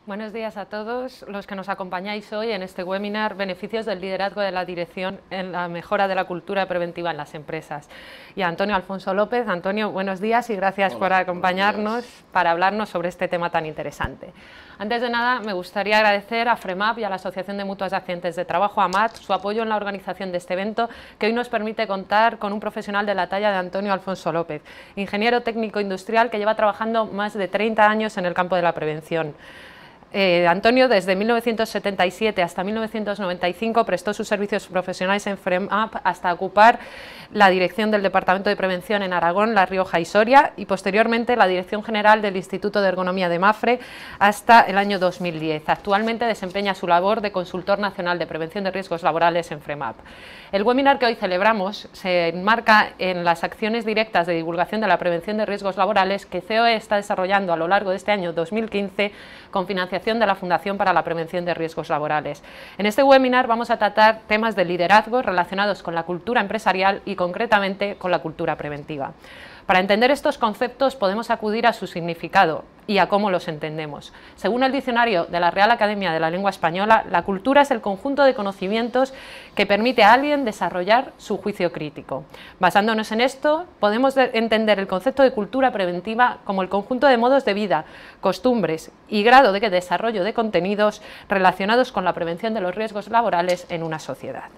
Buenos días a todos los que nos acompañáis hoy en este webinar Beneficios del liderazgo de la dirección en la mejora de la cultura preventiva en las empresas. Y a Antonio Alfonso López. Antonio, buenos días y gracias por acompañarnos para hablarnos sobre este tema tan interesante. Antes de nada, me gustaría agradecer a FREMAP y a la Asociación de Mutuas de Accidentes de Trabajo, AMAT, su apoyo en la organización de este evento, que hoy nos permite contar con un profesional de la talla de Antonio Alfonso López, ingeniero técnico industrial que lleva trabajando más de 30 años en el campo de la prevención. Antonio, desde 1977 hasta 1995, prestó sus servicios profesionales en FREMAP hasta ocupar la dirección del Departamento de Prevención en Aragón, La Rioja y Soria, y posteriormente la dirección general del Instituto de Ergonomía de Mafre hasta el año 2010. Actualmente desempeña su labor de consultor nacional de prevención de riesgos laborales en FREMAP. El webinar que hoy celebramos se enmarca en las acciones directas de divulgación de la prevención de riesgos laborales que COE está desarrollando a lo largo de este año 2015 con financiación de la Fundación para la Prevención de Riesgos Laborales. En este webinar vamos a tratar temas de liderazgo relacionados con la cultura empresarial y concretamente con la cultura preventiva. Para entender estos conceptos podemos acudir a su significado y a cómo los entendemos. Según el diccionario de la Real Academia de la Lengua Española, la cultura es el conjunto de conocimientos que permite a alguien desarrollar su juicio crítico. Basándonos en esto, podemos entender el concepto de cultura preventiva como el conjunto de modos de vida, costumbres y grado de desarrollo de contenidos relacionados con la prevención de los riesgos laborales en una sociedad.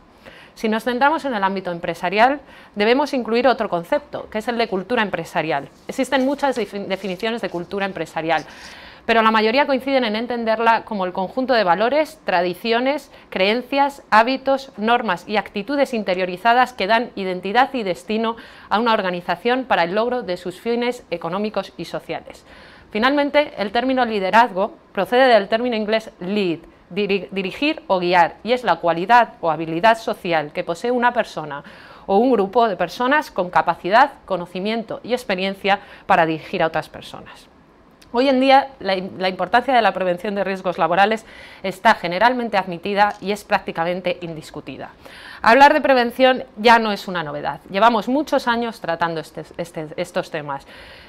Si nos centramos en el ámbito empresarial, debemos incluir otro concepto, que es el de cultura empresarial. Existen muchas definiciones de cultura empresarial, pero la mayoría coinciden en entenderla como el conjunto de valores, tradiciones, creencias, hábitos, normas y actitudes interiorizadas que dan identidad y destino a una organización para el logro de sus fines económicos y sociales. Finalmente, el término liderazgo procede del término inglés lead, dirigir o guiar, y es la cualidad o habilidad social que posee una persona o un grupo de personas con capacidad, conocimiento y experiencia para dirigir a otras personas. Hoy en día la importancia de la prevención de riesgos laborales está generalmente admitida y es prácticamente indiscutida. Hablar de prevención ya no es una novedad, llevamos muchos años tratando estos temas.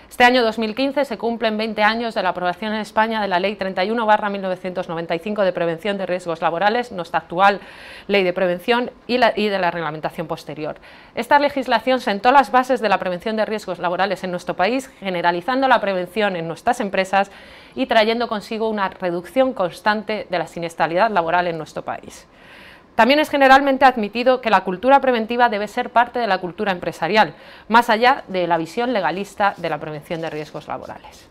Este año 2015 se cumplen 20 años de la aprobación en España de la Ley 31/1995 de prevención de riesgos laborales, nuestra actual Ley de Prevención y de la reglamentación posterior. Esta legislación sentó las bases de la prevención de riesgos laborales en nuestro país, generalizando la prevención en nuestras empresas y trayendo consigo una reducción constante de la siniestralidad laboral en nuestro país. También es generalmente admitido que la cultura preventiva debe ser parte de la cultura empresarial, más allá de la visión legalista de la prevención de riesgos laborales.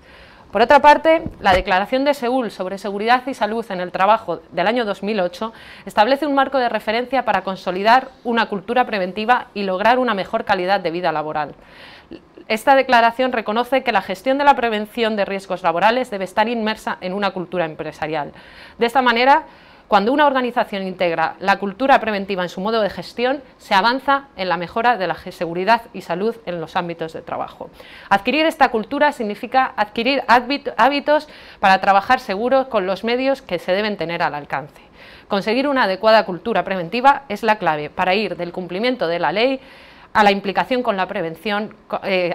Por otra parte, la Declaración de Seúl sobre Seguridad y Salud en el Trabajo del año 2008 establece un marco de referencia para consolidar una cultura preventiva y lograr una mejor calidad de vida laboral. Esta declaración reconoce que la gestión de la prevención de riesgos laborales debe estar inmersa en una cultura empresarial. De esta manera, cuando una organización integra la cultura preventiva en su modo de gestión, se avanza en la mejora de la seguridad y salud en los ámbitos de trabajo. Adquirir esta cultura significa adquirir hábitos para trabajar seguro con los medios que se deben tener al alcance. Conseguir una adecuada cultura preventiva es la clave para ir del cumplimiento de la ley a la implicación con la prevención,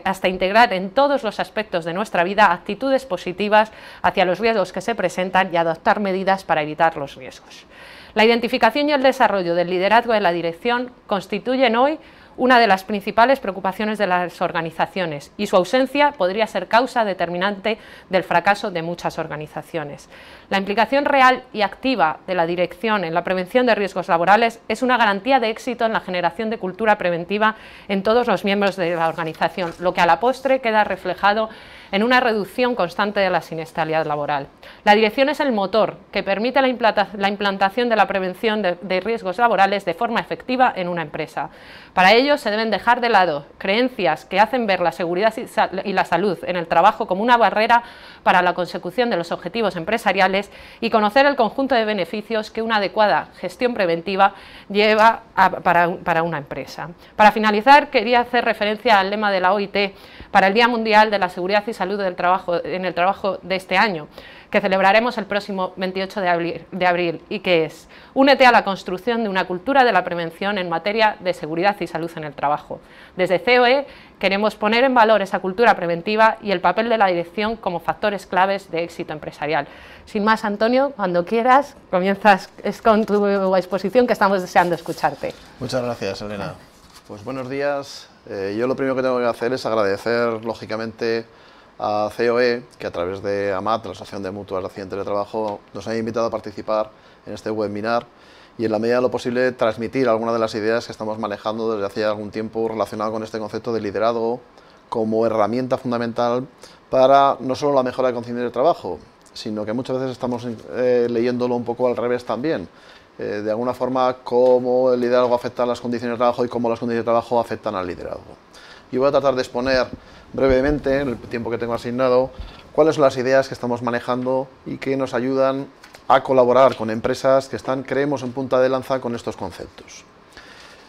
hasta integrar en todos los aspectos de nuestra vida actitudes positivas hacia los riesgos que se presentan y adoptar medidas para evitar los riesgos. La identificación y el desarrollo del liderazgo de la dirección constituyen hoy una de las principales preocupaciones de las organizaciones y su ausencia podría ser causa determinante del fracaso de muchas organizaciones. La implicación real y activa de la dirección en la prevención de riesgos laborales es una garantía de éxito en la generación de cultura preventiva en todos los miembros de la organización, lo que a la postre queda reflejado en una reducción constante de la siniestralidad laboral. La dirección es el motor que permite la implantación de la prevención de riesgos laborales de forma efectiva en una empresa. Para ello se deben dejar de lado creencias que hacen ver la seguridad y la salud en el trabajo como una barrera para la consecución de los objetivos empresariales y conocer el conjunto de beneficios que una adecuada gestión preventiva lleva para una empresa. Para finalizar, quería hacer referencia al lema de la OIT para el Día Mundial de la Seguridad y salud del trabajo, en el trabajo de este año, que celebraremos el próximo 28 de abril y que es: únete a la construcción de una cultura de la prevención en materia de seguridad y salud en el trabajo. Desde COE queremos poner en valor esa cultura preventiva y el papel de la dirección como factores claves de éxito empresarial. Sin más, Antonio, cuando quieras, comienzas con tu exposición, que estamos deseando escucharte. Muchas gracias, Elena. Pues buenos días. Yo lo primero que tengo que hacer es agradecer, lógicamente, a COE, que a través de AMAT, la Asociación de Mutuas de Accidentes de Trabajo, nos ha invitado a participar en este webinar y, en la medida de lo posible, transmitir algunas de las ideas que estamos manejando desde hace algún tiempo relacionado con este concepto de liderazgo como herramienta fundamental para no solo la mejora de condiciones de trabajo, sino que muchas veces estamos leyéndolo un poco al revés también. De alguna forma, cómo el liderazgo afecta a las condiciones de trabajo y cómo las condiciones de trabajo afectan al liderazgo. Yo voy a tratar de exponer brevemente, en el tiempo que tengo asignado, cuáles son las ideas que estamos manejando y que nos ayudan a colaborar con empresas que están, creemos, en punta de lanza con estos conceptos.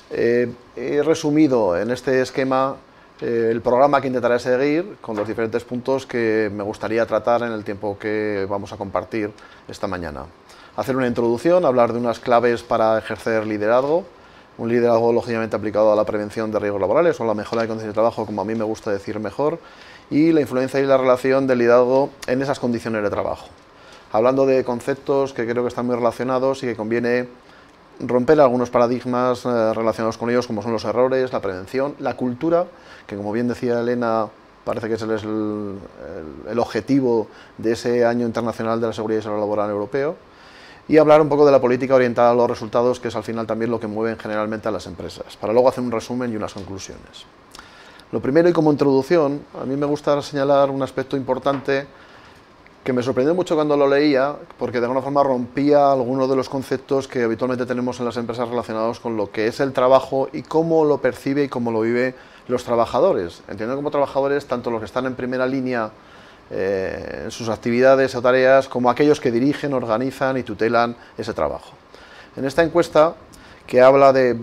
He resumido en este esquema el programa que intentaré seguir con los diferentes puntos que me gustaría tratar en el tiempo que vamos a compartir esta mañana. Hacer una introducción, hablar de unas claves para ejercer liderazgo, un liderazgo lógicamente aplicado a la prevención de riesgos laborales o a la mejora de condiciones de trabajo, como a mí me gusta decir mejor, y la influencia y la relación del liderazgo en esas condiciones de trabajo. Hablando de conceptos que creo que están muy relacionados y que conviene romper algunos paradigmas relacionados con ellos, como son los errores, la prevención, la cultura, que, como bien decía Elena, parece que ese es el objetivo de ese Año Internacional de la Seguridad y Salud Laboral Europeo, y hablar un poco de la política orientada a los resultados, que es al final también lo que mueven generalmente a las empresas, para luego hacer un resumen y unas conclusiones. Lo primero, y como introducción, a mí me gusta señalar un aspecto importante que me sorprendió mucho cuando lo leía, porque de alguna forma rompía algunos de los conceptos que habitualmente tenemos en las empresas relacionados con lo que es el trabajo y cómo lo percibe y cómo lo vive los trabajadores. Entiendo como trabajadores tanto los que están en primera línea en sus actividades o tareas, como aquellos que dirigen, organizan y tutelan ese trabajo. En esta encuesta, que habla de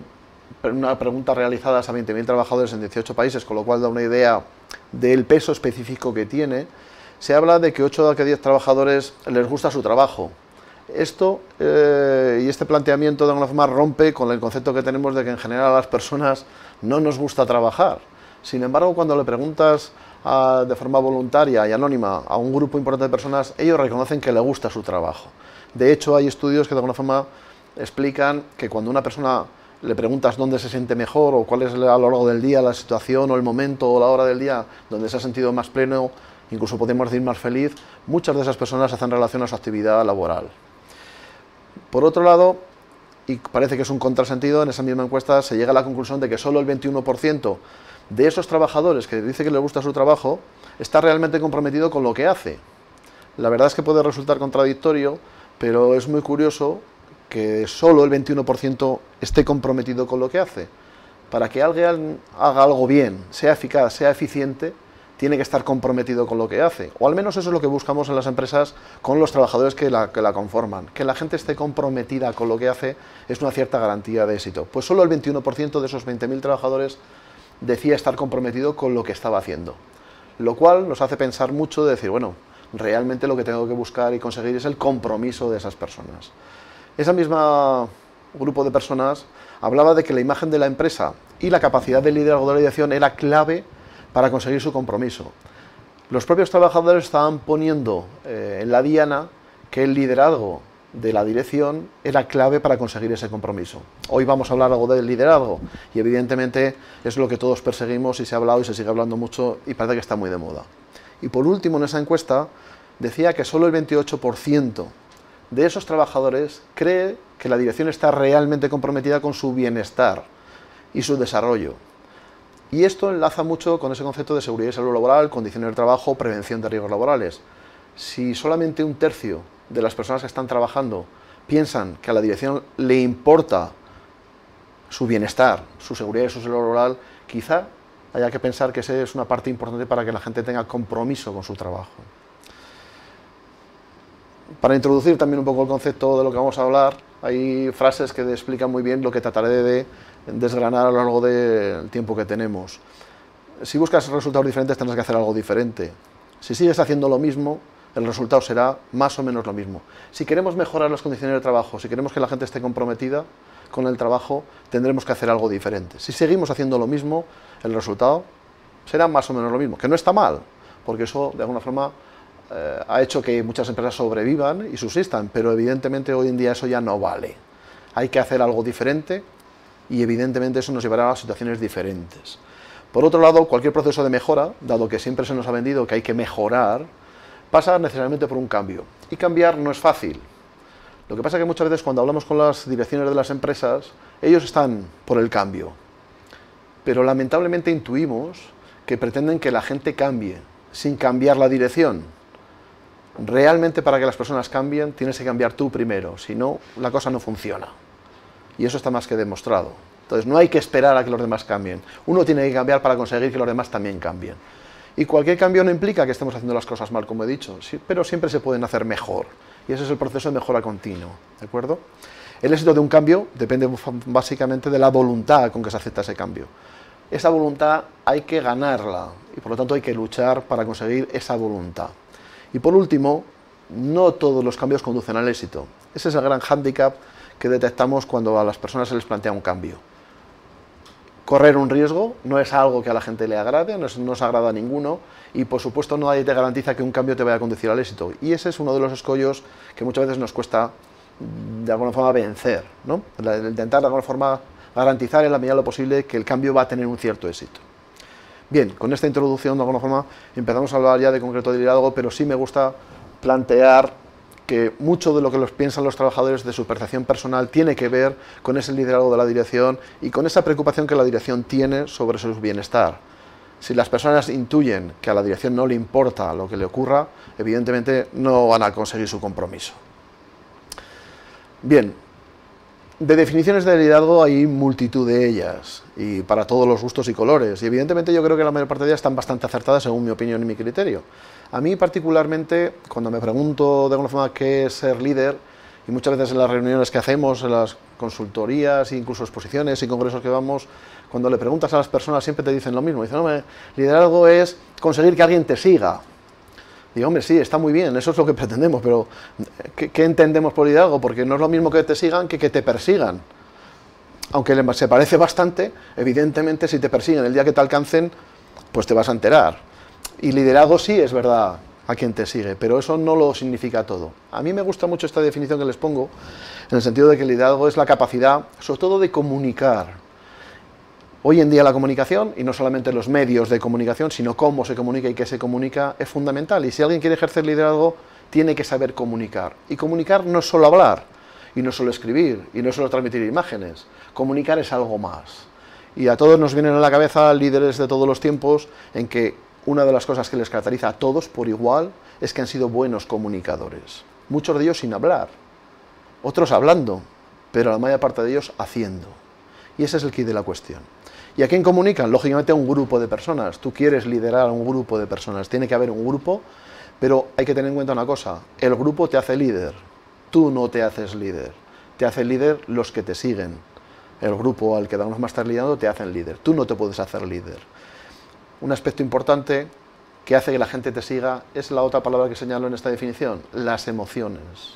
una pregunta realizada a 20.000 trabajadores en 18 países, con lo cual da una idea del peso específico que tiene, se habla de que 8 de cada 10 trabajadores les gusta su trabajo. Esto y este planteamiento de alguna forma rompe con el concepto que tenemos de que en general a las personas no nos gusta trabajar. Sin embargo, cuando le preguntas de forma voluntaria y anónima a un grupo importante de personas, ellos reconocen que le gusta su trabajo. De hecho, hay estudios que de alguna forma explican que cuando a una persona le preguntas dónde se siente mejor o cuál es a lo largo del día la situación o el momento o la hora del día donde se ha sentido más pleno, incluso podemos decir más feliz, muchas de esas personas hacen relación a su actividad laboral. Por otro lado, y parece que es un contrasentido, en esa misma encuesta se llega a la conclusión de que solo el 21% de esos trabajadores que dice que les gusta su trabajo está realmente comprometido con lo que hace. La verdad es que puede resultar contradictorio, pero es muy curioso que solo el 21% esté comprometido con lo que hace. Para que alguien haga algo bien, sea eficaz, sea eficiente, tiene que estar comprometido con lo que hace. O al menos eso es lo que buscamos en las empresas con los trabajadores que la conforman. Que la gente esté comprometida con lo que hace es una cierta garantía de éxito. Pues solo el 21% de esos 20.000 trabajadores decía estar comprometido con lo que estaba haciendo. Lo cual nos hace pensar mucho de decir, bueno, realmente lo que tengo que buscar y conseguir es el compromiso de esas personas. Ese mismo grupo de personas hablaba de que la imagen de la empresa y la capacidad de liderazgo de la dirección era clave para conseguir su compromiso. Los propios trabajadores estaban poniendo en la diana que el liderazgo de la dirección era clave para conseguir ese compromiso. Hoy vamos a hablar algo del liderazgo y evidentemente es lo que todos perseguimos y se ha hablado y se sigue hablando mucho y parece que está muy de moda. Y por último, en esa encuesta decía que solo el 28% de esos trabajadores cree que la dirección está realmente comprometida con su bienestar y su desarrollo. Y esto enlaza mucho con ese concepto de seguridad y salud laboral, condiciones de trabajo, prevención de riesgos laborales. Si solamente un tercio de las personas que están trabajando piensan que a la dirección le importa su bienestar, su seguridad y su salud laboral, quizá haya que pensar que esa es una parte importante para que la gente tenga compromiso con su trabajo. Para introducir también un poco el concepto de lo que vamos a hablar, hay frases que explican muy bien lo que trataré de desgranar a lo largo del tiempo que tenemos. Si buscas resultados diferentes, tendrás que hacer algo diferente. Si sigues haciendo lo mismo, el resultado será más o menos lo mismo. Si queremos mejorar las condiciones de trabajo, si queremos que la gente esté comprometida con el trabajo, tendremos que hacer algo diferente. Si seguimos haciendo lo mismo, el resultado será más o menos lo mismo, que no está mal, porque eso de alguna forma ha hecho que muchas empresas sobrevivan y subsistan, pero evidentemente hoy en día eso ya no vale. Hay que hacer algo diferente y evidentemente eso nos llevará a situaciones diferentes. Por otro lado, cualquier proceso de mejora, dado que siempre se nos ha vendido que hay que mejorar, pasa necesariamente por un cambio. Y cambiar no es fácil. Lo que pasa es que muchas veces cuando hablamos con las direcciones de las empresas, ellos están por el cambio. Pero lamentablemente intuimos que pretenden que la gente cambie, sin cambiar la dirección. Realmente para que las personas cambien, tienes que cambiar tú primero, si no, la cosa no funciona. Y eso está más que demostrado. Entonces no hay que esperar a que los demás cambien. Uno tiene que cambiar para conseguir que los demás también cambien. Y cualquier cambio no implica que estemos haciendo las cosas mal, como he dicho, sí, pero siempre se pueden hacer mejor. Y ese es el proceso de mejora continuo, ¿de acuerdo? El éxito de un cambio depende básicamente de la voluntad con que se acepta ese cambio. Esa voluntad hay que ganarla y por lo tanto hay que luchar para conseguir esa voluntad. Y por último, no todos los cambios conducen al éxito. Ese es el gran hándicap que detectamos cuando a las personas se les plantea un cambio. Correr un riesgo no es algo que a la gente le agrade, no se agrada a ninguno y por supuesto nadie te garantiza que un cambio te vaya a conducir al éxito. Y ese es uno de los escollos que muchas veces nos cuesta de alguna forma vencer, ¿no? El intentar de alguna forma garantizar en la medida de lo posible que el cambio va a tener un cierto éxito. Bien, con esta introducción de alguna forma empezamos a hablar ya de concreto de liderazgo, pero sí me gusta plantear que mucho de lo que piensan los trabajadores de su percepción personal tiene que ver con ese liderazgo de la dirección y con esa preocupación que la dirección tiene sobre su bienestar. Si las personas intuyen que a la dirección no le importa lo que le ocurra, evidentemente no van a conseguir su compromiso. Bien, de definiciones de liderazgo hay multitud de ellas y para todos los gustos y colores y evidentemente yo creo que la mayor parte de ellas están bastante acertadas según mi opinión y mi criterio. A mí particularmente, cuando me pregunto de alguna forma qué es ser líder, y muchas veces en las reuniones que hacemos, en las consultorías, incluso exposiciones y congresos que vamos, cuando le preguntas a las personas siempre te dicen lo mismo. Dicen, no, liderazgo es conseguir que alguien te siga. Digo, hombre, sí, está muy bien, eso es lo que pretendemos, pero ¿qué entendemos por liderazgo? Porque no es lo mismo que te sigan que te persigan. Aunque se parece bastante, evidentemente si te persiguen el día que te alcancen, pues te vas a enterar. Y liderazgo sí es verdad a quien te sigue, pero eso no lo significa todo. A mí me gusta mucho esta definición que les pongo, en el sentido de que el liderazgo es la capacidad, sobre todo, de comunicar. Hoy en día la comunicación, y no solamente los medios de comunicación, sino cómo se comunica y qué se comunica, es fundamental. Y si alguien quiere ejercer liderazgo, tiene que saber comunicar. Y comunicar no es solo hablar, y no es solo escribir, y no es solo transmitir imágenes. Comunicar es algo más. Y a todos nos vienen a la cabeza líderes de todos los tiempos en que una de las cosas que les caracteriza a todos por igual es que han sido buenos comunicadores. Muchos de ellos sin hablar, otros hablando, pero la mayor parte de ellos haciendo. Y ese es el quid de la cuestión. ¿Y a quién comunican? Lógicamente a un grupo de personas. Tú quieres liderar a un grupo de personas, tiene que haber un grupo, pero hay que tener en cuenta una cosa, el grupo te hace líder, tú no te haces líder, te hace líder los que te siguen. El grupo al que de alguna forma estás liderando te hacen líder, tú no te puedes hacer líder. Un aspecto importante que hace que la gente te siga es la otra palabra que señalo en esta definición, las emociones.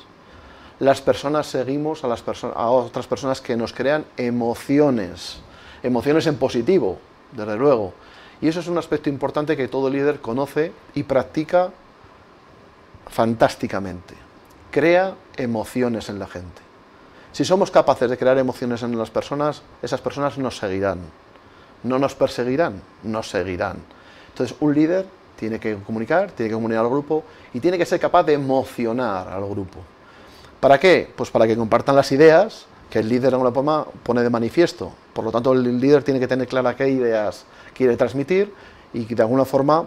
Las personas seguimos a otras personas que nos crean emociones, emociones en positivo, desde luego. Y eso es un aspecto importante que todo líder conoce y practica fantásticamente. Crea emociones en la gente. Si somos capaces de crear emociones en las personas, esas personas nos seguirán. No nos perseguirán, nos seguirán. Entonces, un líder tiene que comunicar al grupo y tiene que ser capaz de emocionar al grupo. ¿Para qué? Pues para que compartan las ideas que el líder de alguna forma pone de manifiesto. Por lo tanto, el líder tiene que tener clara qué ideas quiere transmitir y que de alguna forma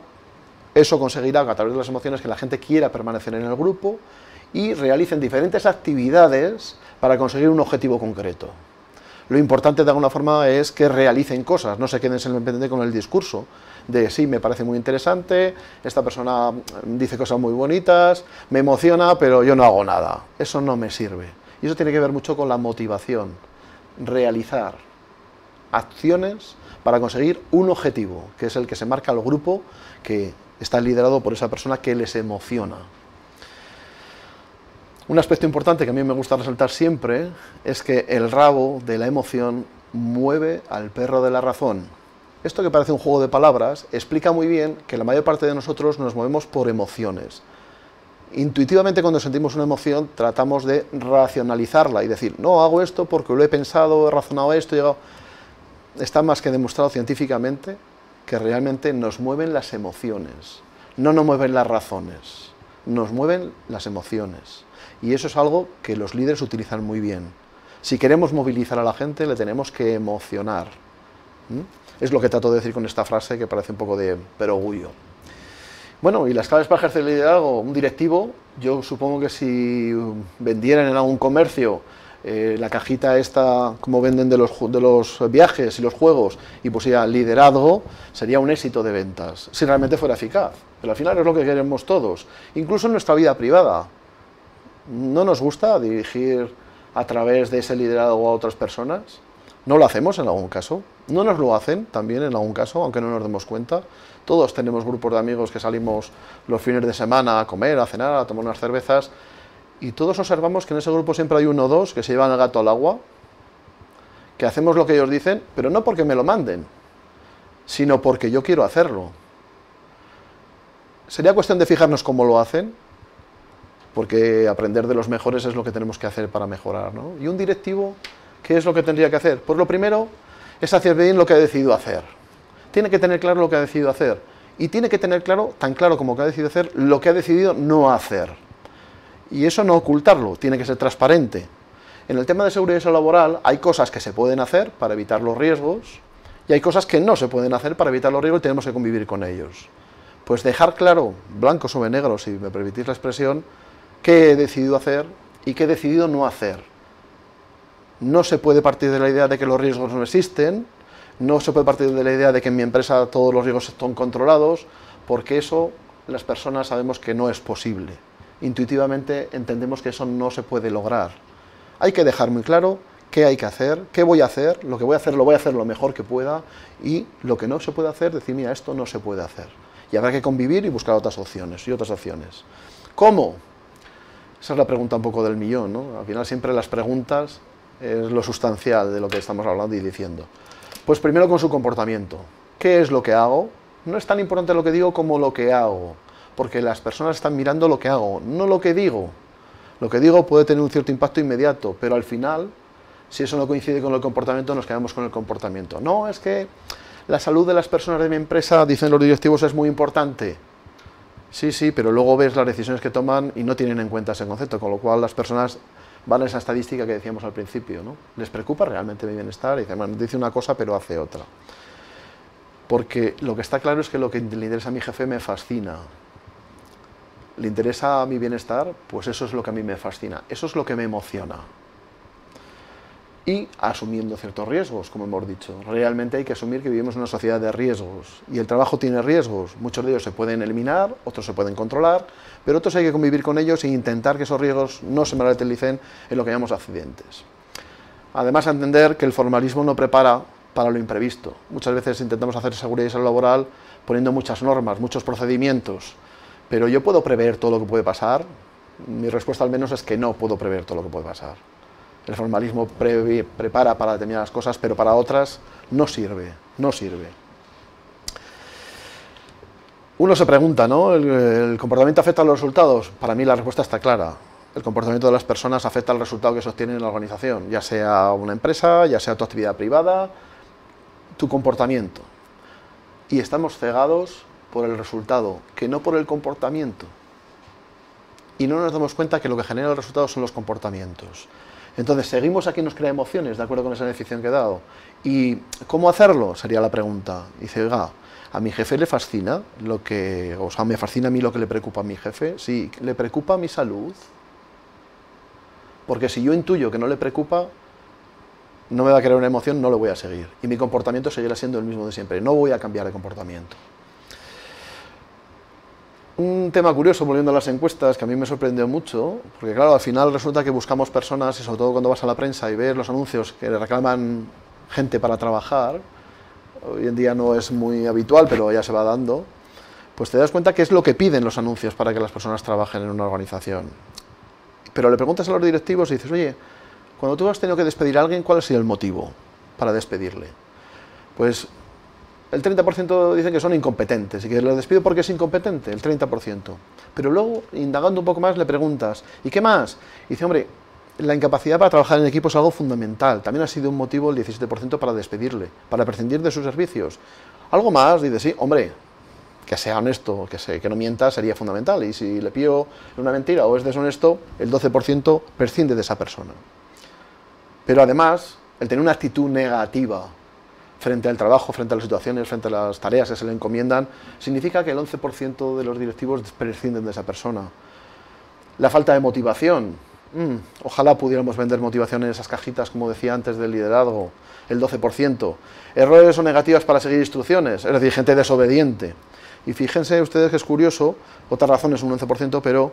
eso conseguirá a través de las emociones que la gente quiera permanecer en el grupo y realicen diferentes actividades para conseguir un objetivo concreto. Lo importante de alguna forma es que realicen cosas, no se queden simplemente con el discurso de sí, me parece muy interesante, esta persona dice cosas muy bonitas, me emociona, pero yo no hago nada. Eso no me sirve. Y eso tiene que ver mucho con la motivación, realizar, acciones para conseguir un objetivo, que es el que se marca el grupo que está liderado por esa persona que les emociona. Un aspecto importante que a mí me gusta resaltar siempre es que el rabo de la emoción mueve al perro de la razón. Esto, que parece un juego de palabras, explica muy bien que la mayor parte de nosotros nos movemos por emociones. Intuitivamente, cuando sentimos una emoción, tratamos de racionalizarla y decir, no, hago esto porque lo he pensado, he razonado esto, he llegado... Está más que demostrado científicamente que realmente nos mueven las emociones, no nos mueven las razones, nos mueven las emociones. Y eso es algo que los líderes utilizan muy bien. Si queremos movilizar a la gente, le tenemos que emocionar. Es lo que trato de decir con esta frase, que parece un poco de perogrullo. Bueno, y las claves para ejercer el liderazgo, un directivo, yo supongo que si vendieran en algún comercio la cajita esta, como venden de los viajes y los juegos, y pusiera liderazgo, sería un éxito de ventas, si realmente fuera eficaz. Pero al final es lo que queremos todos, incluso en nuestra vida privada. ¿No nos gusta dirigir a través de ese liderazgo a otras personas? ¿No lo hacemos en algún caso? ¿No nos lo hacen también en algún caso, aunque no nos demos cuenta? Todos tenemos grupos de amigos que salimos los fines de semana a comer, a cenar, a tomar unas cervezas, y todos observamos que en ese grupo siempre hay uno o dos que se llevan el gato al agua, que hacemos lo que ellos dicen, pero no porque me lo manden, sino porque yo quiero hacerlo. Sería cuestión de fijarnos cómo lo hacen, porque aprender de los mejores es lo que tenemos que hacer para mejorar, ¿no? Y un directivo, ¿qué es lo que tendría que hacer? Pues lo primero es hacer bien lo que ha decidido hacer. Tiene que tener claro lo que ha decidido hacer. Y tiene que tener claro, tan claro como que ha decidido hacer, lo que ha decidido no hacer. Y eso no ocultarlo, tiene que ser transparente. En el tema de seguridad y salud laboral hay cosas que se pueden hacer para evitar los riesgos y hay cosas que no se pueden hacer para evitar los riesgos y tenemos que convivir con ellos. Pues dejar claro, blanco sobre negro, si me permitís la expresión, qué he decidido hacer y qué he decidido no hacer. No se puede partir de la idea de que los riesgos no existen, no se puede partir de la idea de que en mi empresa todos los riesgos están controlados, porque eso las personas sabemos que no es posible. Intuitivamente entendemos que eso no se puede lograr. Hay que dejar muy claro qué hay que hacer, qué voy a hacer, lo que voy a hacer lo voy a hacer lo mejor que pueda, y lo que no se puede hacer, decir, mira, esto no se puede hacer. Y habrá que convivir y buscar otras opciones y otras opciones. ¿Cómo? Esa es la pregunta un poco del millón, ¿no? Al final siempre las preguntas es lo sustancial de lo que estamos hablando y diciendo. Pues primero con su comportamiento. ¿Qué es lo que hago? No es tan importante lo que digo como lo que hago, porque las personas están mirando lo que hago, no lo que digo. Lo que digo puede tener un cierto impacto inmediato, pero al final, si eso no coincide con el comportamiento, nos quedamos con el comportamiento. No, es que la salud de las personas de mi empresa, dicen los directivos, es muy importante. Sí, sí, pero luego ves las decisiones que toman y no tienen en cuenta ese concepto, con lo cual las personas van a esa estadística que decíamos al principio, ¿no? ¿Les preocupa realmente mi bienestar? Y dicen, bueno, dice una cosa pero hace otra. Porque lo que está claro es que lo que le interesa a mi jefe me fascina. ¿Le interesa mi bienestar? Pues eso es lo que a mí me fascina, eso es lo que me emociona. Y asumiendo ciertos riesgos, como hemos dicho. Realmente hay que asumir que vivimos en una sociedad de riesgos, y el trabajo tiene riesgos. Muchos de ellos se pueden eliminar, otros se pueden controlar, pero otros hay que convivir con ellos e intentar que esos riesgos no se materialicen en lo que llamamos accidentes. Además, entender que el formalismo no prepara para lo imprevisto. Muchas veces intentamos hacer seguridad y salud laboral poniendo muchas normas, muchos procedimientos, pero ¿yo puedo prever todo lo que puede pasar? Mi respuesta al menos es que no puedo prever todo lo que puede pasar. El formalismo prepara para determinadas cosas, pero para otras no sirve, no sirve. Uno se pregunta, ¿no? ¿El comportamiento afecta a los resultados? Para mí la respuesta está clara. El comportamiento de las personas afecta al resultado que se obtiene en la organización, ya sea una empresa, ya sea tu actividad privada, tu comportamiento. Y estamos cegados por el resultado, que no por el comportamiento. Y no nos damos cuenta que lo que genera el resultado son los comportamientos. Entonces, ¿seguimos a quien nos crea emociones, de acuerdo con esa definición que he dado? ¿Y cómo hacerlo? Sería la pregunta. Dice, oiga, ¿a mi jefe le fascina lo que... O sea, ¿me fascina a mí lo que le preocupa a mi jefe? Sí, ¿le preocupa mi salud? Porque si yo intuyo que no le preocupa, no me va a crear una emoción, no lo voy a seguir. Y mi comportamiento seguirá siendo el mismo de siempre. No voy a cambiar de comportamiento. Un tema curioso, volviendo a las encuestas, que a mí me sorprendió mucho, porque claro, al final resulta que buscamos personas, y sobre todo cuando vas a la prensa y ves los anuncios que reclaman gente para trabajar, hoy en día no es muy habitual, pero ya se va dando, pues te das cuenta que es lo que piden los anuncios para que las personas trabajen en una organización. Pero le preguntas a los directivos y dices, oye, cuando tú has tenido que despedir a alguien, ¿cuál ha sido el motivo para despedirle? Pues el 30% dicen que son incompetentes y que lo despido porque es incompetente, el 30%. Pero luego, indagando un poco más, le preguntas, ¿y qué más? Y dice, hombre, la incapacidad para trabajar en equipo es algo fundamental. También ha sido un motivo el 17% para despedirle, para prescindir de sus servicios. Algo más, dice, sí, hombre, que sea honesto, que no mienta, sería fundamental. Y si le pillo una mentira o es deshonesto, el 12% prescinde de esa persona. Pero además, el tener una actitud negativa frente al trabajo, frente a las situaciones, frente a las tareas que se le encomiendan, significa que el 11% de los directivos prescinden de esa persona. La falta de motivación. Ojalá pudiéramos vender motivación en esas cajitas, como decía antes, del liderazgo, el 12%. Errores o negativas para seguir instrucciones, es decir, gente desobediente. Y fíjense ustedes que es curioso, otra razón es un 11%, pero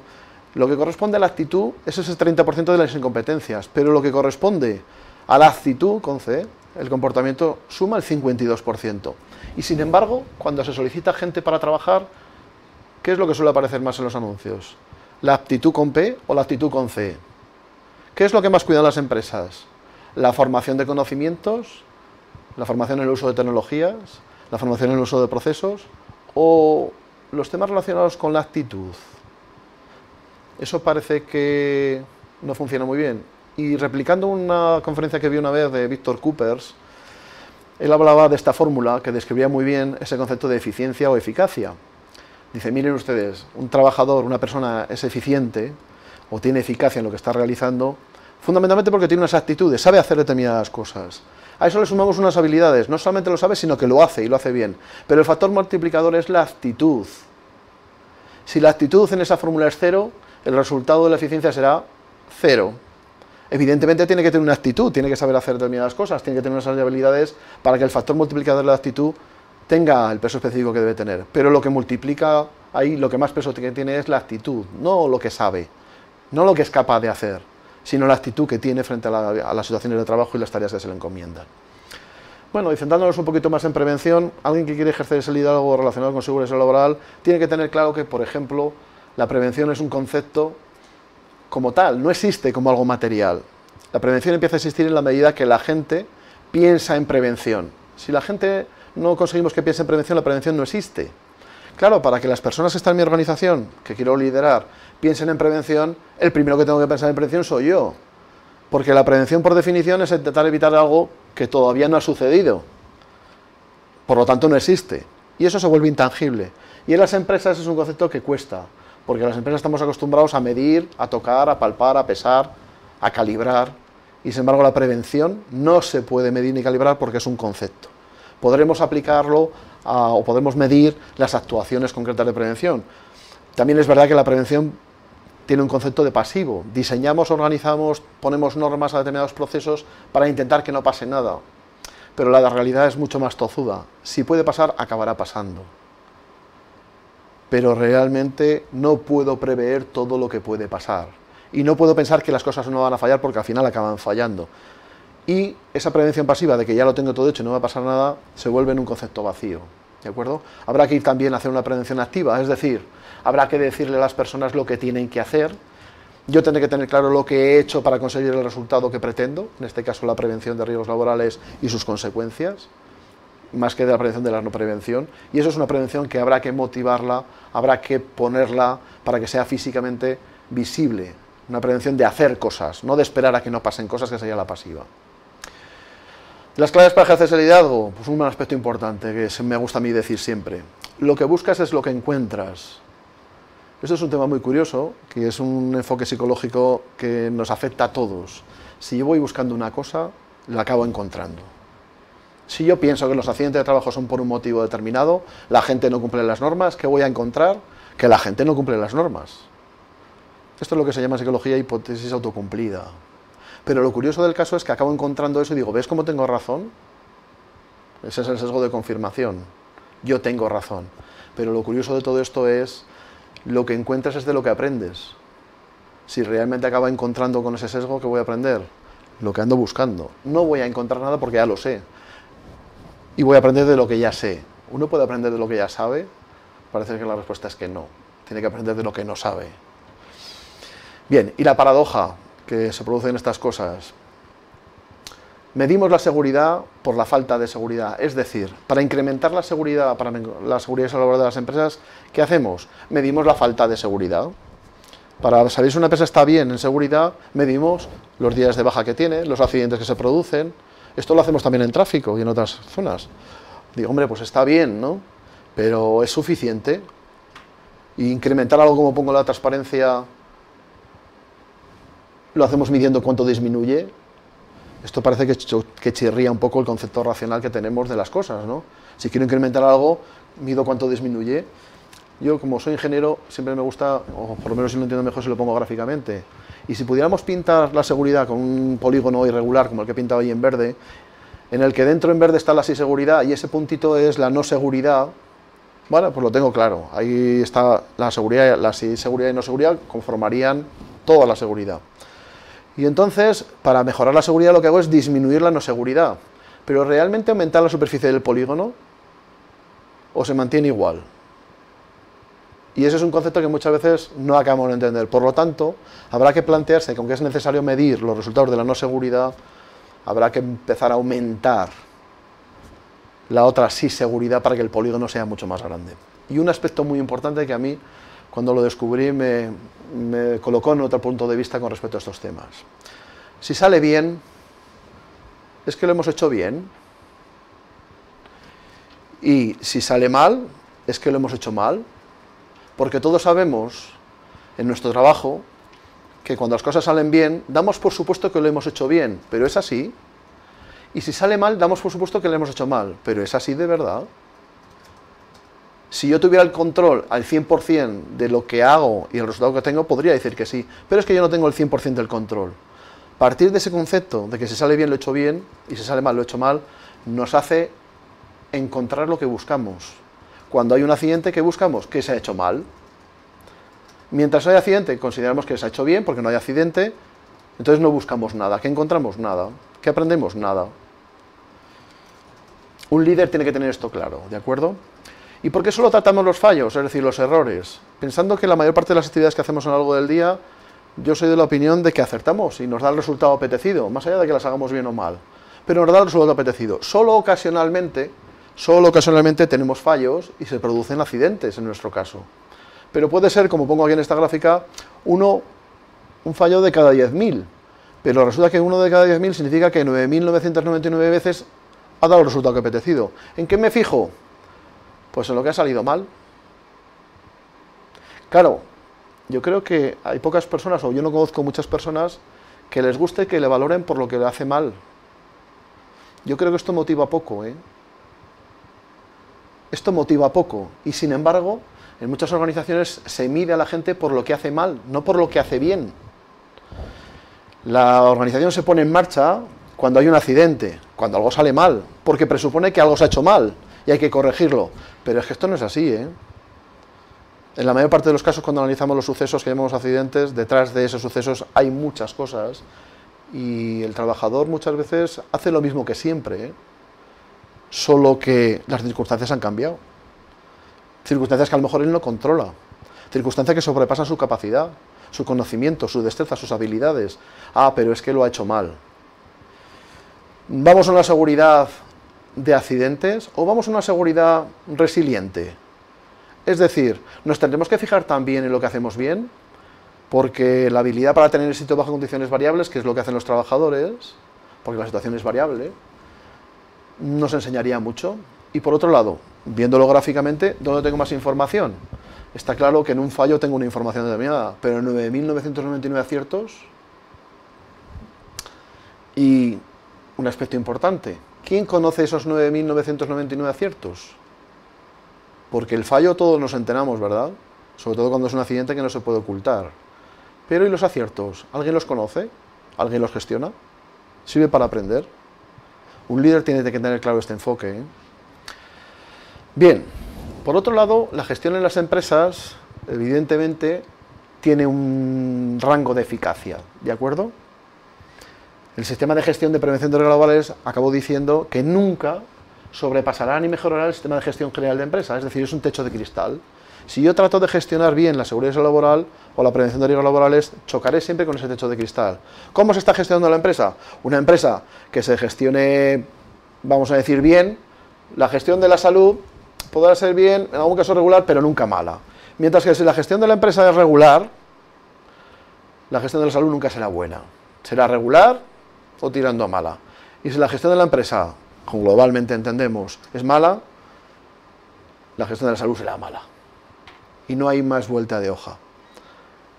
lo que corresponde a la actitud es ese 30% de las incompetencias, pero lo que corresponde a la actitud, con C, el comportamiento, suma el 52%. Y sin embargo, cuando se solicita gente para trabajar, ¿qué es lo que suele aparecer más en los anuncios? ¿La aptitud con P o la actitud con C? ¿Qué es lo que más cuidan las empresas? ¿La formación de conocimientos? ¿La formación en el uso de tecnologías? ¿La formación en el uso de procesos? ¿O los temas relacionados con la actitud? Eso parece que no funciona muy bien. Y replicando una conferencia que vi una vez de Víctor Coopers, él hablaba de esta fórmula que describía muy bien ese concepto de eficiencia o eficacia. Dice, miren ustedes, un trabajador, una persona es eficiente o tiene eficacia en lo que está realizando, fundamentalmente porque tiene unas actitudes, sabe hacer determinadas cosas. A eso le sumamos unas habilidades, no solamente lo sabe, sino que lo hace y lo hace bien. Pero el factor multiplicador es la actitud. Si la actitud en esa fórmula es 0, el resultado de la eficiencia será 0. Evidentemente tiene que tener una actitud, tiene que saber hacer determinadas cosas, tiene que tener unas habilidades para que el factor multiplicador de la actitud tenga el peso específico que debe tener. Pero lo que multiplica ahí, lo que más peso tiene es la actitud, no lo que sabe, no lo que es capaz de hacer, sino la actitud que tiene frente a las situaciones de trabajo y las tareas que se le encomiendan. Bueno, y centrándonos un poquito más en prevención, alguien que quiere ejercer ese liderazgo relacionado con seguridad laboral tiene que tener claro que, por ejemplo, la prevención es un concepto como tal, no existe como algo material. La prevención empieza a existir en la medida que la gente piensa en prevención. Si la gente no conseguimos que piense en prevención, la prevención no existe. Claro, para que las personas que están en mi organización, que quiero liderar, piensen en prevención, el primero que tengo que pensar en prevención soy yo. Porque la prevención, por definición, es intentar evitar algo que todavía no ha sucedido. Por lo tanto, no existe. Y eso se vuelve intangible. Y en las empresas es un concepto que cuesta. Porque en las empresas estamos acostumbrados a medir, a tocar, a palpar, a pesar, a calibrar. Y sin embargo la prevención no se puede medir ni calibrar porque es un concepto. Podremos aplicarlo o podemos medir las actuaciones concretas de prevención. También es verdad que la prevención tiene un concepto de pasivo. Diseñamos, organizamos, ponemos normas a determinados procesos para intentar que no pase nada. Pero la realidad es mucho más tozuda. Si puede pasar, acabará pasando. Pero realmente no puedo prever todo lo que puede pasar. Y no puedo pensar que las cosas no van a fallar porque al final acaban fallando. Y esa prevención pasiva de que ya lo tengo todo hecho y no va a pasar nada, se vuelve en un concepto vacío. ¿De acuerdo? Habrá que ir también a hacer una prevención activa, es decir, habrá que decirle a las personas lo que tienen que hacer. Yo tendré que tener claro lo que he hecho para conseguir el resultado que pretendo, en este caso la prevención de riesgos laborales y sus consecuencias, más que de la prevención de la no prevención, y eso es una prevención que habrá que motivarla, habrá que ponerla para que sea físicamente visible, una prevención de hacer cosas, no de esperar a que no pasen cosas, que sería la pasiva. Las claves para ejercer ese liderazgo, pues un aspecto importante que me gusta a mí decir siempre, lo que buscas es lo que encuentras. Esto es un tema muy curioso, que es un enfoque psicológico que nos afecta a todos. Si yo voy buscando una cosa, la acabo encontrando. Si yo pienso que los accidentes de trabajo son por un motivo determinado, la gente no cumple las normas, ¿qué voy a encontrar? Que la gente no cumple las normas. Esto es lo que se llama en psicología hipótesis autocumplida. Pero lo curioso del caso es que acabo encontrando eso y digo, ¿ves cómo tengo razón? Ese es el sesgo de confirmación. Yo tengo razón. Pero lo curioso de todo esto es, lo que encuentras es de lo que aprendes. Si realmente acabo encontrando con ese sesgo, ¿qué voy a aprender? lo que ando buscando. No voy a encontrar nada porque ya lo sé. Y voy a aprender de lo que ya sé. ¿Uno puede aprender de lo que ya sabe? Parece que la respuesta es que no. Tiene que aprender de lo que no sabe. Bien, y la paradoja que se produce en estas cosas. Medimos la seguridad por la falta de seguridad. Es decir, para incrementar la seguridad, para la seguridad y salvaguardia de las empresas, ¿qué hacemos? Medimos la falta de seguridad. Para saber si una empresa está bien en seguridad, medimos los días de baja que tiene, los accidentes que se producen. Esto lo hacemos también en tráfico y en otras zonas. Digo, hombre, pues está bien, ¿no? Pero ¿es suficiente? Y incrementar algo como pongo la transparencia, lo hacemos midiendo cuánto disminuye. Esto parece que chirría un poco el concepto racional que tenemos de las cosas, ¿no? Si quiero incrementar algo, mido cuánto disminuye. Yo, como soy ingeniero, siempre me gusta, o por lo menos si lo entiendo mejor, si lo pongo gráficamente. Y si pudiéramos pintar la seguridad con un polígono irregular, como el que he pintado ahí en verde, en el que dentro en verde está la sí seguridad y ese puntito es la no seguridad, bueno, pues lo tengo claro. Ahí está la seguridad, la sí seguridad y no seguridad conformarían toda la seguridad. Y entonces, para mejorar la seguridad, lo que hago es disminuir la no seguridad. Pero ¿realmente aumentar la superficie del polígono? ¿O se mantiene igual? Y ese es un concepto que muchas veces no acabamos de entender. Por lo tanto, habrá que plantearse que aunque es necesario medir los resultados de la no seguridad, habrá que empezar a aumentar la otra sí seguridad para que el polígono sea mucho más grande. Y un aspecto muy importante que a mí, cuando lo descubrí, me colocó en otro punto de vista con respecto a estos temas. Si sale bien, es que lo hemos hecho bien. Y si sale mal, es que lo hemos hecho mal. Porque todos sabemos, en nuestro trabajo, que cuando las cosas salen bien, damos por supuesto que lo hemos hecho bien, pero es así. Y si sale mal, damos por supuesto que lo hemos hecho mal, pero es así de verdad. Si yo tuviera el control al 100% de lo que hago y el resultado que tengo, podría decir que sí, pero es que yo no tengo el 100% del control. Partir de ese concepto de que si sale bien lo he hecho bien y si sale mal lo he hecho mal, nos hace encontrar lo que buscamos. Cuando hay un accidente, ¿qué buscamos? ¿Qué se ha hecho mal? Mientras hay accidente, consideramos que se ha hecho bien porque no hay accidente, entonces no buscamos nada. ¿Qué encontramos? Nada. ¿Qué aprendemos? Nada. Un líder tiene que tener esto claro, ¿de acuerdo? ¿Y por qué solo tratamos los fallos, es decir, los errores? Pensando que la mayor parte de las actividades que hacemos a lo largo del día, yo soy de la opinión de que acertamos y nos da el resultado apetecido, más allá de que las hagamos bien o mal. Pero nos da el resultado apetecido. Solo ocasionalmente tenemos fallos y se producen accidentes en nuestro caso. Pero puede ser, como pongo aquí en esta gráfica, un fallo de cada 10.000. Pero resulta que uno de cada 10.000 significa que 9.999 veces ha dado el resultado que ha apetecido. ¿En qué me fijo? Pues en lo que ha salido mal. Claro, yo creo que hay pocas personas, o yo no conozco muchas personas, que les guste que le valoren por lo que le hace mal. Yo creo que esto motiva poco, ¿eh? Esto motiva poco. Y sin embargo, en muchas organizaciones se mide a la gente por lo que hace mal, no por lo que hace bien. La organización se pone en marcha cuando hay un accidente, cuando algo sale mal, porque presupone que algo se ha hecho mal y hay que corregirlo. Pero es que esto no es así, ¿eh? En la mayor parte de los casos, cuando analizamos los sucesos que llamamos accidentes, detrás de esos sucesos hay muchas cosas y el trabajador muchas veces hace lo mismo que siempre, ¿eh? Solo que las circunstancias han cambiado. Circunstancias que a lo mejor él no controla. Circunstancias que sobrepasan su capacidad, su conocimiento, su destreza, sus habilidades. Ah, pero es que lo ha hecho mal. ¿Vamos a una seguridad de accidentes o vamos a una seguridad resiliente? Es decir, nos tendremos que fijar también en lo que hacemos bien, porque la habilidad para tener éxito bajo condiciones variables, que es lo que hacen los trabajadores, porque la situación es variable, nos enseñaría mucho. Y por otro lado, viéndolo gráficamente, ¿dónde tengo más información? Está claro que en un fallo tengo una información determinada, pero en 9.999 aciertos. Y un aspecto importante, ¿quién conoce esos 9.999 aciertos? Porque el fallo todos nos enteramos, ¿verdad? Sobre todo cuando es un accidente que no se puede ocultar. Pero ¿y los aciertos? ¿Alguien los conoce? ¿Alguien los gestiona? ¿Sirve para aprender? Un líder tiene que tener claro este enfoque, ¿eh? Bien, por otro lado, la gestión en las empresas, evidentemente, tiene un rango de eficacia, ¿de acuerdo? El sistema de gestión de prevención de riesgos laborales acabó diciendo que nunca sobrepasará ni mejorará el sistema de gestión general de empresa, es decir, es un techo de cristal. Si yo trato de gestionar bien la seguridad laboral o la prevención de riesgos laborales, chocaré siempre con ese techo de cristal. ¿Cómo se está gestionando la empresa? Una empresa que se gestione, vamos a decir, bien, la gestión de la salud podrá ser bien, en algún caso regular, pero nunca mala. Mientras que si la gestión de la empresa es regular, la gestión de la salud nunca será buena. Será regular o tirando a mala. Y si la gestión de la empresa, como globalmente entendemos, es mala, la gestión de la salud será mala. Y no hay más vuelta de hoja.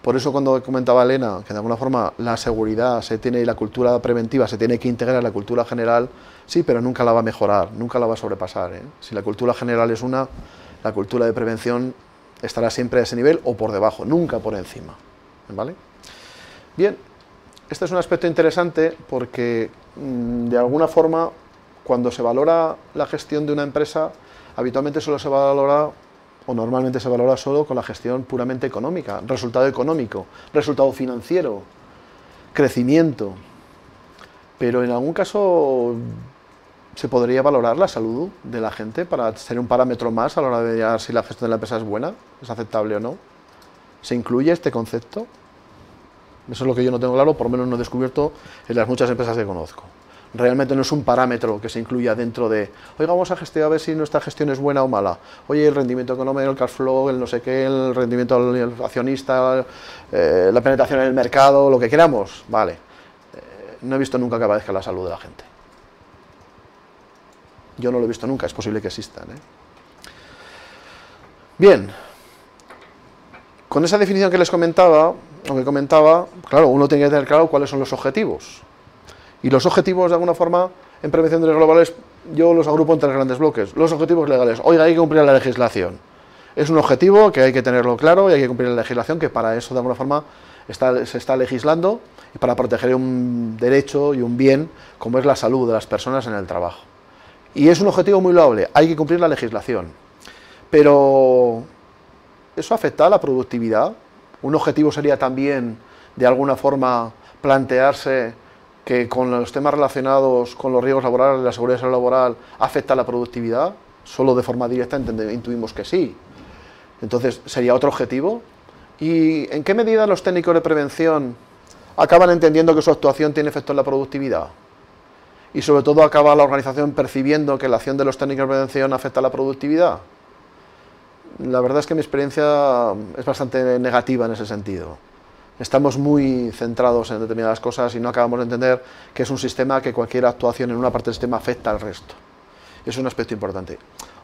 Por eso cuando comentaba Elena que de alguna forma la seguridad se tiene y la cultura preventiva se tiene que integrar en la cultura general, sí, pero nunca la va a mejorar, nunca la va a sobrepasar, ¿eh? Si la cultura general es una, la cultura de prevención estará siempre a ese nivel o por debajo, nunca por encima, ¿vale? Bien, este es un aspecto interesante porque de alguna forma cuando se valora la gestión de una empresa, habitualmente solo se valora o normalmente se valora solo con la gestión puramente económica, resultado económico, resultado financiero, crecimiento. Pero en algún caso se podría valorar la salud de la gente para ser un parámetro más a la hora de ver si la gestión de la empresa es buena, es aceptable o no. ¿Se incluye este concepto? Eso es lo que yo no tengo claro, por lo menos no he descubierto en las muchas empresas que conozco. Realmente no es un parámetro que se incluya dentro de, oiga, vamos a gestionar a ver si nuestra gestión es buena o mala. Oye, el rendimiento económico, el cash flow, el no sé qué, el rendimiento del accionista, la penetración en el mercado, lo que queramos, vale. No he visto nunca que aparezca la salud de la gente. Yo no lo he visto nunca, es posible que existan, ¿eh? Bien, con esa definición que les comentaba, claro, uno tiene que tener claro cuáles son los objetivos. Y los objetivos, de alguna forma, en prevención de riesgos globales, yo los agrupo en tres grandes bloques. Los objetivos legales. Oiga, hay que cumplir la legislación. Es un objetivo que hay que tenerlo claro y hay que cumplir la legislación, que para eso, de alguna forma, se está legislando y para proteger un derecho y un bien, como es la salud de las personas en el trabajo. Y es un objetivo muy loable. Hay que cumplir la legislación. Pero, ¿eso afecta a la productividad? Un objetivo sería también, de alguna forma, plantearse que con los temas relacionados con los riesgos laborales, la seguridad laboral, afecta la productividad, solo de forma directa intuimos que sí. Entonces, ¿sería otro objetivo? ¿Y en qué medida los técnicos de prevención acaban entendiendo que su actuación tiene efecto en la productividad? Y sobre todo, ¿acaba la organización percibiendo que la acción de los técnicos de prevención afecta a la productividad? La verdad es que mi experiencia es bastante negativa en ese sentido. Estamos muy centrados en determinadas cosas y no acabamos de entender que es un sistema que cualquier actuación en una parte del sistema afecta al resto. Es un aspecto importante.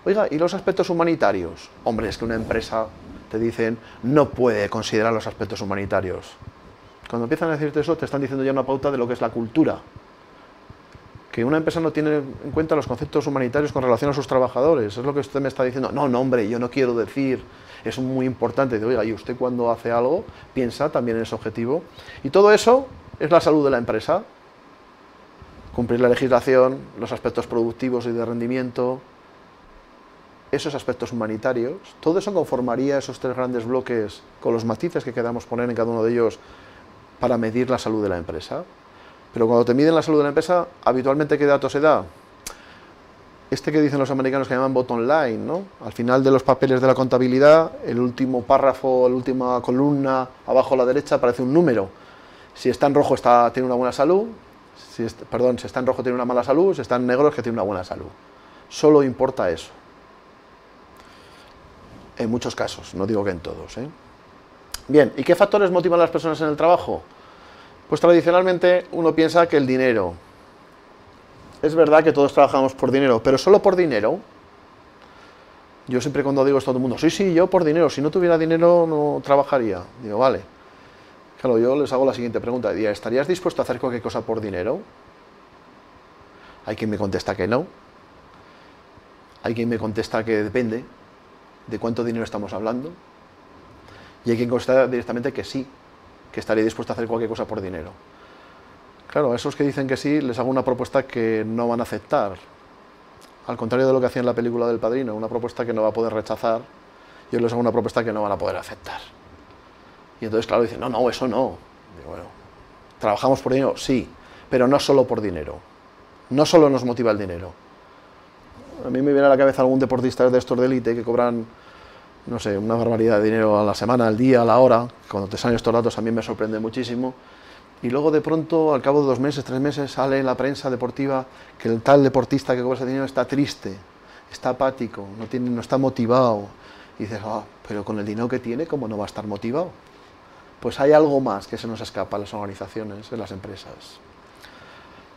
Oiga, ¿y los aspectos humanitarios? Hombre, es que una empresa, te dicen, no puede considerar los aspectos humanitarios. Cuando empiezan a decirte eso, te están diciendo ya una pauta de lo que es la cultura. Que una empresa no tiene en cuenta los conceptos humanitarios con relación a sus trabajadores. Es lo que usted me está diciendo. No, no, hombre, yo no quiero decir. Es muy importante. Oiga, y usted cuando hace algo, piensa también en ese objetivo. Y todo eso es la salud de la empresa. Cumplir la legislación, los aspectos productivos y de rendimiento, esos aspectos humanitarios. Todo eso conformaría esos tres grandes bloques con los matices que queramos poner en cada uno de ellos para medir la salud de la empresa. Pero cuando te miden la salud de la empresa, habitualmente, ¿qué dato se da? Este que dicen los americanos que llaman bottom line, ¿no? Al final de los papeles de la contabilidad, el último párrafo, la última columna, abajo a la derecha, aparece un número. Si está en rojo, tiene una buena salud. Si está en rojo, tiene una mala salud. Si está en negro, es que tiene una buena salud. Solo importa eso. En muchos casos, no digo que en todos, ¿eh? Bien, ¿y qué factores motivan a las personas en el trabajo? Pues tradicionalmente uno piensa que el dinero. Es verdad que todos trabajamos por dinero, pero solo por dinero. Yo siempre cuando digo esto a todo el mundo, sí, yo por dinero, si no tuviera dinero no trabajaría. Digo, vale. Claro, yo les hago la siguiente pregunta, ¿estarías dispuesto a hacer cualquier cosa por dinero? Hay quien me contesta que no. Hay quien me contesta que depende de cuánto dinero estamos hablando. Y hay quien contesta directamente que sí, que estaría dispuesto a hacer cualquier cosa por dinero. Claro, a esos que dicen que sí, les hago una propuesta que no van a aceptar. Al contrario de lo que hacía en la película del Padrino, una propuesta que no va a poder rechazar, yo les hago una propuesta que no van a poder aceptar. Y entonces, claro, dicen, no, eso no. Digo, bueno, ¿trabajamos por dinero? Sí, pero no solo por dinero. No solo nos motiva el dinero. A mí me viene a la cabeza algún deportista de estos de élite que cobran, no sé, una barbaridad de dinero a la semana, al día, a la hora. Cuando te salen estos datos a mí me sorprende muchísimo. Y luego de pronto, al cabo de 2 meses, 3 meses, sale en la prensa deportiva que el tal deportista que cobra ese dinero está triste, está apático, no está motivado. Y dices, pero con el dinero que tiene, ¿cómo no va a estar motivado? Pues hay algo más que se nos escapa a las organizaciones, en las empresas.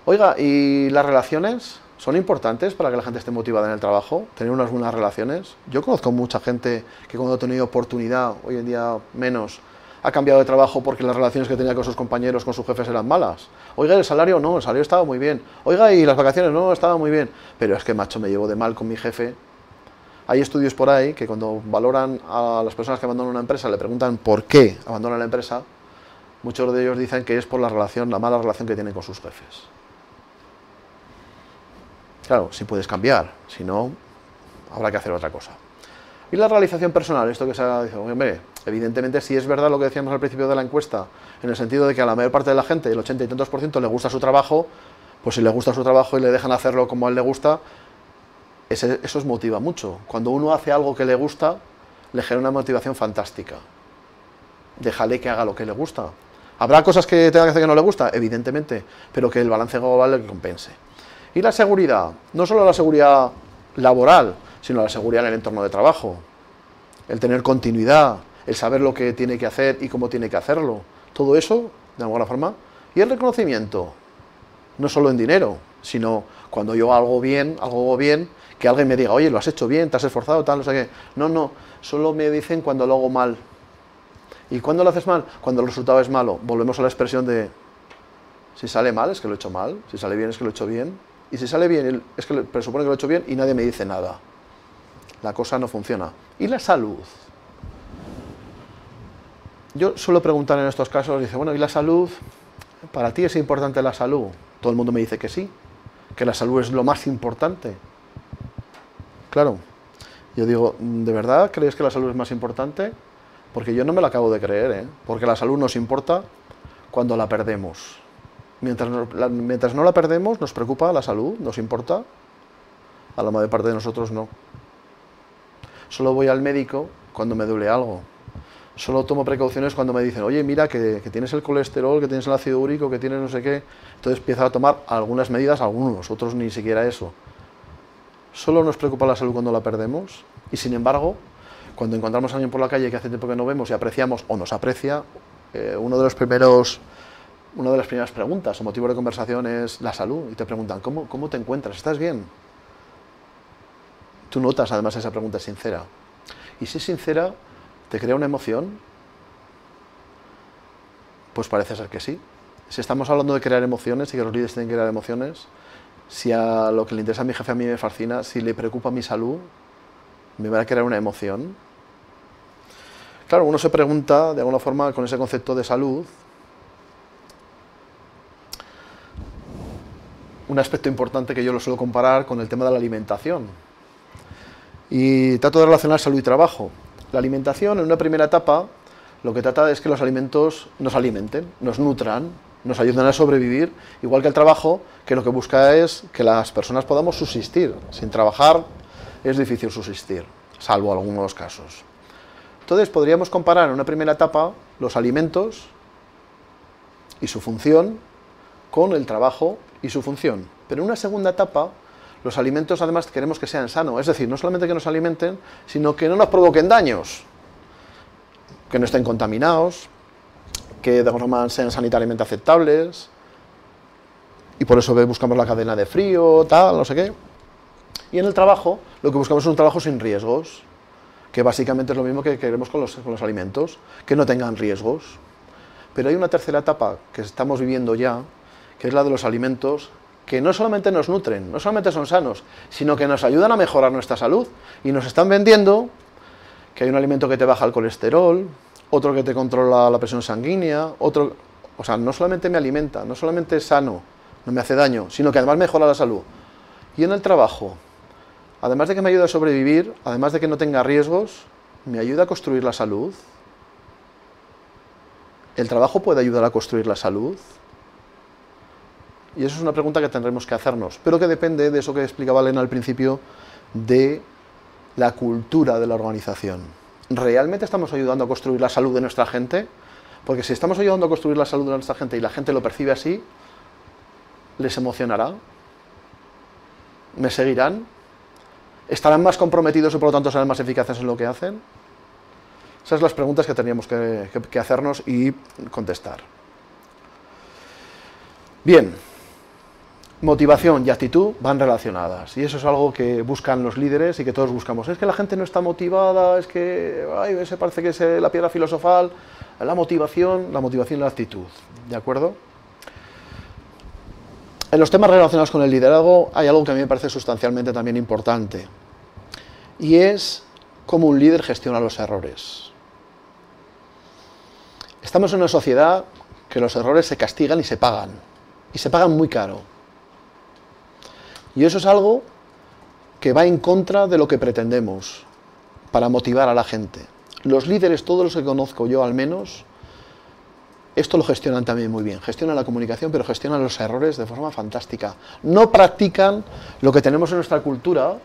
Oiga, ¿y las relaciones son importantes para que la gente esté motivada en el trabajo? ¿Tener unas buenas relaciones? Yo conozco mucha gente que cuando ha tenido oportunidad, hoy en día menos, ha cambiado de trabajo porque las relaciones que tenía con sus compañeros, con sus jefes eran malas. Oiga, el salario no, el salario estaba muy bien. Oiga, y las vacaciones no, estaba muy bien. Pero es que, macho, me llevo de mal con mi jefe. Hay estudios por ahí que cuando valoran a las personas que abandonan una empresa, le preguntan por qué abandonan la empresa, muchos de ellos dicen que es por la mala relación que tienen con sus jefes. Claro, si puedes cambiar, si no, habrá que hacer otra cosa. Y la realización personal, esto que se ha dicho, hombre, evidentemente sí es verdad lo que decíamos al principio de la encuesta, en el sentido de que a la mayor parte de la gente, el 80 y tantos %, le gusta su trabajo, pues si le gusta su trabajo y le dejan hacerlo como a él le gusta, eso os motiva mucho. Cuando uno hace algo que le gusta, le genera una motivación fantástica. Déjale que haga lo que le gusta. ¿Habrá cosas que tenga que hacer que no le gusta? Evidentemente, pero que el balance global le compense. Y la seguridad, no solo la seguridad laboral, sino la seguridad en el entorno de trabajo. El tener continuidad, el saber lo que tiene que hacer y cómo tiene que hacerlo. Todo eso, de alguna forma. Y el reconocimiento, no solo en dinero, sino cuando yo hago bien, que alguien me diga, oye, lo has hecho bien, te has esforzado, tal, no sé qué. No, solo me dicen cuando lo hago mal. ¿Y cuándo lo haces mal? Cuando el resultado es malo. Volvemos a la expresión de, si sale mal es que lo he hecho mal, si sale bien es que lo he hecho bien, y si sale bien es que presupone que lo he hecho bien y nadie me dice nada. La cosa no funciona. ¿Y la salud? Yo suelo preguntar en estos casos, dice, bueno, ¿y la salud? ¿Para ti es importante la salud? Todo el mundo me dice que sí, que la salud es lo más importante. Claro, yo digo, ¿de verdad crees que la salud es más importante? Porque yo no me la acabo de creer, ¿eh? Porque la salud nos importa cuando la perdemos. Mientras no la perdemos, nos preocupa la salud, nos importa. A la mayor parte de nosotros no. Solo voy al médico cuando me duele algo. Solo tomo precauciones cuando me dicen, oye, mira que tienes el colesterol, que tienes el ácido úrico, que tienes no sé qué. Entonces empiezo a tomar algunas medidas, algunos, otros ni siquiera eso. Solo nos preocupa la salud cuando la perdemos. Y sin embargo, cuando encontramos a alguien por la calle que hace tiempo que no vemos y apreciamos o nos aprecia, una de las primeras preguntas o motivo de conversación es la salud. Y te preguntan, ¿cómo te encuentras? ¿Estás bien? Tú notas, además, esa pregunta es sincera. Y si es sincera, ¿te crea una emoción? Pues parece ser que sí. Si estamos hablando de crear emociones y que los líderes tienen que crear emociones, si a lo que le interesa a mi jefe a mí me fascina, si le preocupa mi salud, ¿me va a crear una emoción? Claro, uno se pregunta, de alguna forma, con ese concepto de salud, un aspecto importante que yo lo suelo comparar con el tema de la alimentación. Y trato de relacionar salud y trabajo. La alimentación, en una primera etapa, lo que trata es que los alimentos nos alimenten, nos nutran, nos ayudan a sobrevivir, igual que el trabajo, que lo que busca es que las personas podamos subsistir. Sin trabajar es difícil subsistir, salvo algunos casos. Entonces podríamos comparar en una primera etapa los alimentos y su función con el trabajo y su función. Pero en una segunda etapa, los alimentos además queremos que sean sanos, es decir, no solamente que nos alimenten, sino que no nos provoquen daños, que no estén contaminados, que de alguna forma sean sanitariamente aceptables, y por eso buscamos la cadena de frío, tal, no sé qué. Y en el trabajo, lo que buscamos es un trabajo sin riesgos, que básicamente es lo mismo que queremos con los alimentos, que no tengan riesgos. Pero hay una tercera etapa que estamos viviendo ya, que es la de los alimentos, que no solamente nos nutren, no solamente son sanos, sino que nos ayudan a mejorar nuestra salud. Y nos están vendiendo que hay un alimento que te baja el colesterol, otro que te controla la presión sanguínea, otro... O sea, no solamente me alimenta, no solamente es sano, no me hace daño, sino que además mejora la salud. Y en el trabajo, además de que me ayuda a sobrevivir, además de que no tenga riesgos, me ayuda a construir la salud. ¿El trabajo puede ayudar a construir la salud? Y eso es una pregunta que tendremos que hacernos, pero que depende de eso que explicaba Elena al principio, de la cultura de la organización. ¿Realmente estamos ayudando a construir la salud de nuestra gente? Porque si estamos ayudando a construir la salud de nuestra gente y la gente lo percibe así, ¿les emocionará? ¿Me seguirán? ¿Estarán más comprometidos y por lo tanto serán más eficaces en lo que hacen? Esas son las preguntas que teníamos que hacernos y contestar. Bien, motivación y actitud van relacionadas y eso es algo que buscan los líderes y que todos buscamos. Es que la gente no está motivada, es que ese parece que es la piedra filosofal. La motivación y la actitud, ¿de acuerdo? En los temas relacionados con el liderazgo hay algo que a mí me parece sustancialmente también importante y es cómo un líder gestiona los errores. Estamos en una sociedad que los errores se castigan y se pagan muy caro. Y eso es algo que va en contra de lo que pretendemos para motivar a la gente. Los líderes, todos los que conozco yo al menos, esto lo gestionan también muy bien. Gestionan la comunicación, pero gestionan los errores de forma fantástica. No practican lo que tenemos en nuestra cultura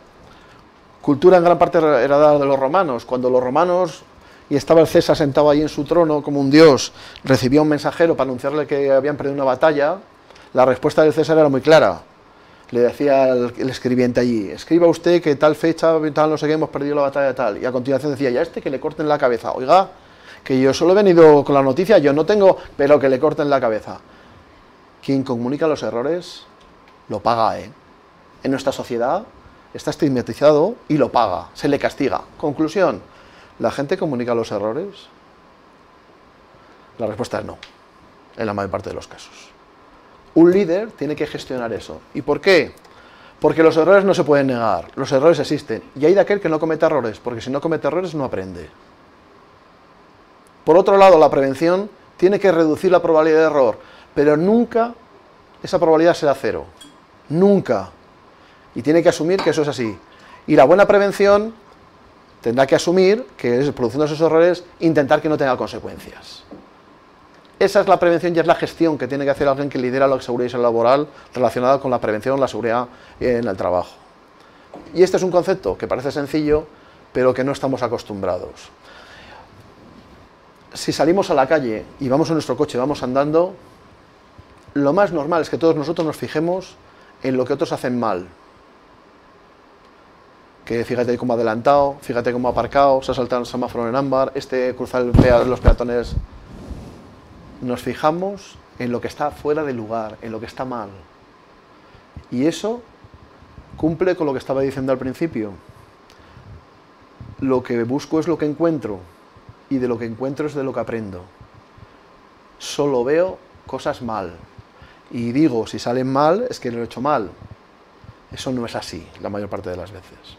en gran parte heredada de los romanos. Cuando los romanos, y estaba el César sentado ahí en su trono como un dios, recibía un mensajero para anunciarle que habían perdido una batalla, la respuesta del César era muy clara. Le decía el escribiente allí, escriba usted que tal fecha, tal no sé qué, hemos perdido la batalla tal. Y a continuación decía, ya que le corten la cabeza. Oiga, que yo solo he venido con la noticia, yo no tengo, pero que le corten la cabeza. Quien comunica los errores, lo paga, ¿eh? En nuestra sociedad está estigmatizado y lo paga, se le castiga. Conclusión, ¿la gente comunica los errores? La respuesta es no, en la mayor parte de los casos. Un líder tiene que gestionar eso. ¿Y por qué? Porque los errores no se pueden negar, los errores existen. Y hay de aquel que no comete errores, porque si no comete errores no aprende. Por otro lado, la prevención tiene que reducir la probabilidad de error, pero nunca esa probabilidad será cero. Nunca. Y tiene que asumir que eso es así. Y la buena prevención tendrá que asumir que es, produciendo esos errores, intentar que no tenga consecuencias. Esa es la prevención y es la gestión que tiene que hacer alguien que lidera la seguridad y salud laboral relacionada con la prevención, la seguridad en el trabajo. Y este es un concepto que parece sencillo, pero que no estamos acostumbrados. Si salimos a la calle y vamos en nuestro coche, vamos andando, lo más normal es que todos nosotros nos fijemos en lo que otros hacen mal. Que fíjate cómo ha adelantado, fíjate cómo ha aparcado, se ha saltado el semáforo en ámbar, cruzar los peatones. Nos fijamos en lo que está fuera de lugar, en lo que está mal. Y eso cumple con lo que estaba diciendo al principio. Lo que busco es lo que encuentro, y de lo que encuentro es de lo que aprendo. Solo veo cosas mal, y digo, si salen mal, es que lo he hecho mal. Eso no es así, la mayor parte de las veces.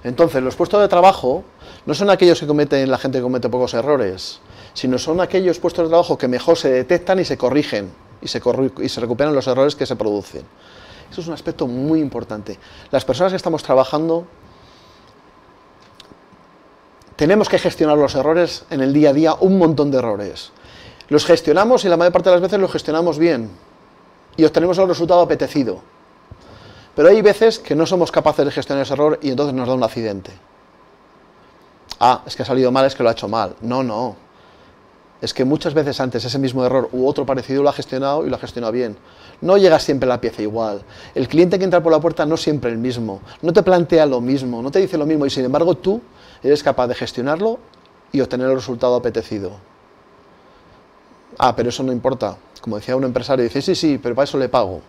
Entonces, los puestos de trabajo no son aquellos que la gente que comete pocos errores, sino son aquellos puestos de trabajo que mejor se detectan y se corrigen, y se recuperan los errores que se producen. Eso es un aspecto muy importante. Las personas que estamos trabajando tenemos que gestionar los errores en el día a día, un montón de errores. Los gestionamos y la mayor parte de las veces los gestionamos bien y obtenemos el resultado apetecido. Pero hay veces que no somos capaces de gestionar ese error y entonces nos da un accidente. Ah, es que ha salido mal, es que lo ha hecho mal. No, no. Es que muchas veces antes ese mismo error u otro parecido lo ha gestionado y lo ha gestionado bien. No llega siempre la pieza igual. El cliente que entra por la puerta no siempre el mismo. No te plantea lo mismo, no te dice lo mismo y sin embargo tú eres capaz de gestionarlo y obtener el resultado apetecido. Ah, pero eso no importa. Como decía un empresario, dice, sí, pero para eso le pago.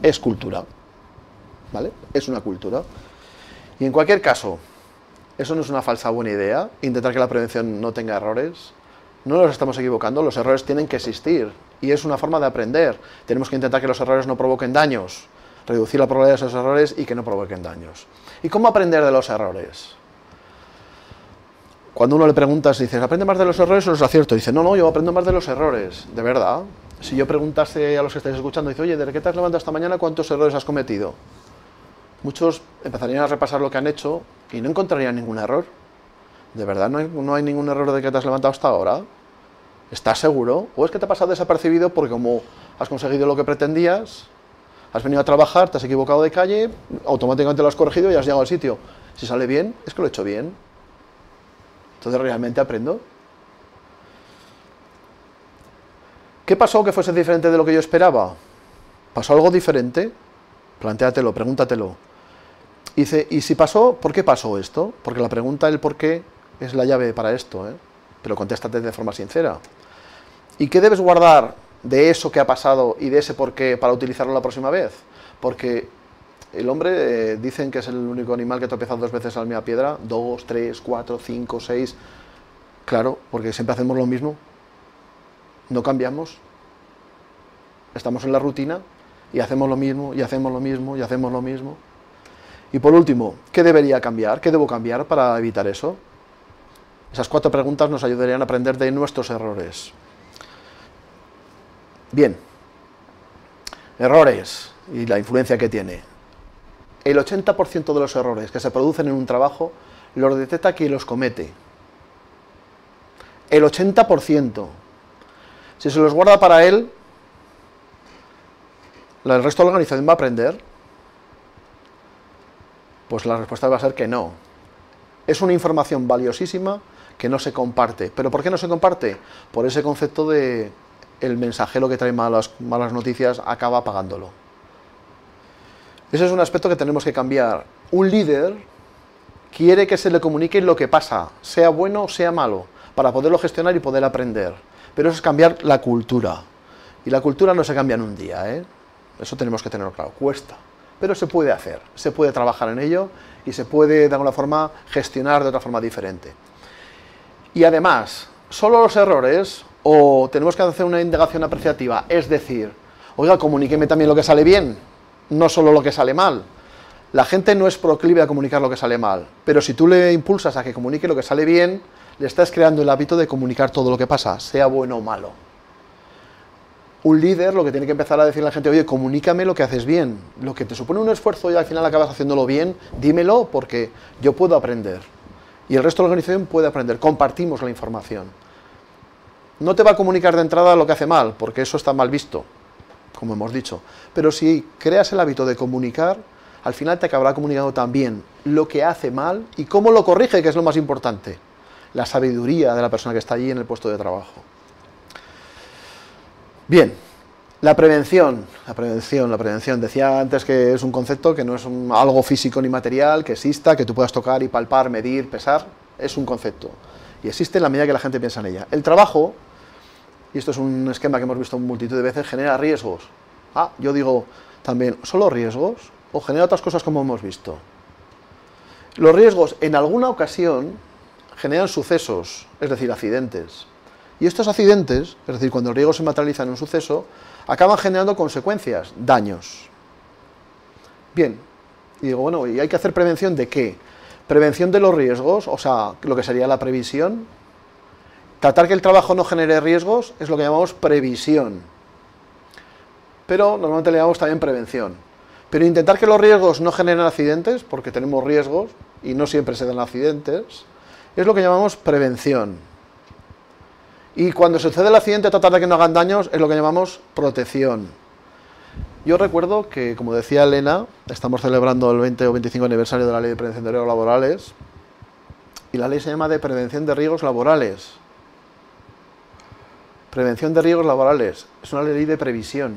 Es cultura, ¿vale? Es una cultura. Y en cualquier caso, eso no es una falsa buena idea, intentar que la prevención no tenga errores. No nos estamos equivocando, los errores tienen que existir y es una forma de aprender. Tenemos que intentar que los errores no provoquen daños, reducir la probabilidad de esos errores y que no provoquen daños. ¿Y cómo aprender de los errores? Cuando uno le preguntas, dices, ¿aprende más de los errores o los aciertos? Dice, no, yo aprendo más de los errores, de verdad. Si yo preguntase a los que estáis escuchando, dice, oye, ¿de qué te has levantado esta mañana? ¿Cuántos errores has cometido? Muchos empezarían a repasar lo que han hecho y no encontrarían ningún error. ¿De verdad no hay ningún error de que te has levantado hasta ahora? ¿Estás seguro? ¿O es que te ha pasado desapercibido porque como has conseguido lo que pretendías, has venido a trabajar, te has equivocado de calle, automáticamente lo has corregido y has llegado al sitio. Si sale bien, es que lo he hecho bien. Entonces realmente aprendo. ¿Qué pasó que fuese diferente de lo que yo esperaba? ¿Pasó algo diferente? Plantéatelo, pregúntatelo. Y dice, ¿y si pasó, por qué pasó esto? Porque la pregunta, el por qué, es la llave para esto, ¿eh? Pero contéstate de forma sincera. ¿Y qué debes guardar de eso que ha pasado y de ese por qué para utilizarlo la próxima vez? Porque el hombre, dicen que es el único animal que tropieza 2 veces a la misma piedra, 2, 3, 4, 5, 6... Claro, porque siempre hacemos lo mismo. No cambiamos. Estamos en la rutina y hacemos lo mismo, y hacemos lo mismo, y hacemos lo mismo. Y por último, ¿qué debería cambiar? ¿Qué debo cambiar para evitar eso? Esas 4 preguntas nos ayudarían a aprender de nuestros errores. Bien, errores y la influencia que tiene. El 80% de los errores que se producen en un trabajo los detecta quien los comete. El 80%. Si se los guarda para él, ¿el resto de la organización va a aprender? Pues la respuesta va a ser que no. Es una información valiosísima que no se comparte. ¿Pero por qué no se comparte? Por ese concepto de el mensajero que trae malas noticias acaba pagándolo. Ese es un aspecto que tenemos que cambiar. Un líder quiere que se le comunique lo que pasa, sea bueno o sea malo, para poderlo gestionar y poder aprender. Pero eso es cambiar la cultura. Y la cultura no se cambia en un día, ¿eh? Eso tenemos que tenerlo claro. Cuesta. Pero se puede hacer, se puede trabajar en ello y se puede de alguna forma gestionar de otra forma diferente. Y además, solo los errores, o tenemos que hacer una indagación apreciativa, es decir, oiga, comuníqueme también lo que sale bien, no solo lo que sale mal. La gente no es proclive a comunicar lo que sale mal, pero si tú le impulsas a que comunique lo que sale bien, le estás creando el hábito de comunicar todo lo que pasa, sea bueno o malo. Un líder lo que tiene que empezar a decirle a la gente, oye, comunícame lo que haces bien, lo que te supone un esfuerzo y al final acabas haciéndolo bien, dímelo porque yo puedo aprender. Y el resto de la organización puede aprender, compartimos la información. No te va a comunicar de entrada lo que hace mal, porque eso está mal visto, como hemos dicho. Pero si creas el hábito de comunicar, al final te acabará comunicando también lo que hace mal y cómo lo corrige, que es lo más importante. La sabiduría de la persona que está allí en el puesto de trabajo. Bien, la prevención. Decía antes que es un concepto que no es algo físico ni material, que exista, que tú puedas tocar y palpar, medir, pesar. Es un concepto. Y existe en la medida que la gente piensa en ella. El trabajo, y esto es un esquema que hemos visto multitud de veces, genera riesgos. Yo digo también, ¿solo riesgos? ¿O genera otras cosas como hemos visto? Los riesgos, en alguna ocasión, generan sucesos, es decir, accidentes. Y estos accidentes, es decir, cuando el riesgo se materializa en un suceso, acaban generando consecuencias, daños. Bien, y digo, bueno, ¿y hay que hacer prevención de qué? Prevención de los riesgos, o sea, lo que sería la previsión. Tratar que el trabajo no genere riesgos es lo que llamamos previsión. Pero normalmente le llamamos también prevención. Pero intentar que los riesgos no generen accidentes, porque tenemos riesgos y no siempre se dan accidentes, es lo que llamamos prevención. Y cuando sucede el accidente, tratar de que no hagan daños, es lo que llamamos protección. Yo recuerdo que, como decía Elena, estamos celebrando el 20 o 25 aniversario de la Ley de Prevención de Riesgos Laborales, y la ley se llama de Prevención de Riesgos Laborales. Prevención de riesgos laborales, es una ley de previsión.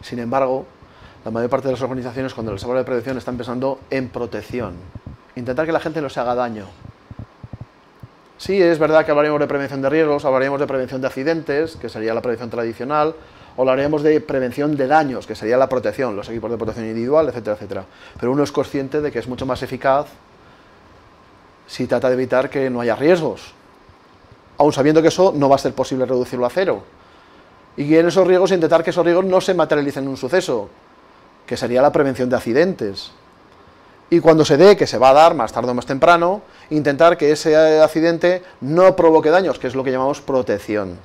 Sin embargo, la mayor parte de las organizaciones, cuando les habla de prevención, están pensando en protección. Intentar que la gente no se haga daño. Sí, es verdad que hablaríamos de prevención de riesgos, hablaríamos de prevención de accidentes, que sería la prevención tradicional, o hablaríamos de prevención de daños, que sería la protección, los equipos de protección individual, etcétera, etcétera. Pero uno es consciente de que es mucho más eficaz si trata de evitar que no haya riesgos, aun sabiendo que eso no va a ser posible reducirlo a cero. Y en esos riesgos intentar que esos riesgos no se materialicen en un suceso, que sería la prevención de accidentes. Y cuando se dé, que se va a dar más tarde o más temprano, intentar que ese accidente no provoque daños, que es lo que llamamos protección.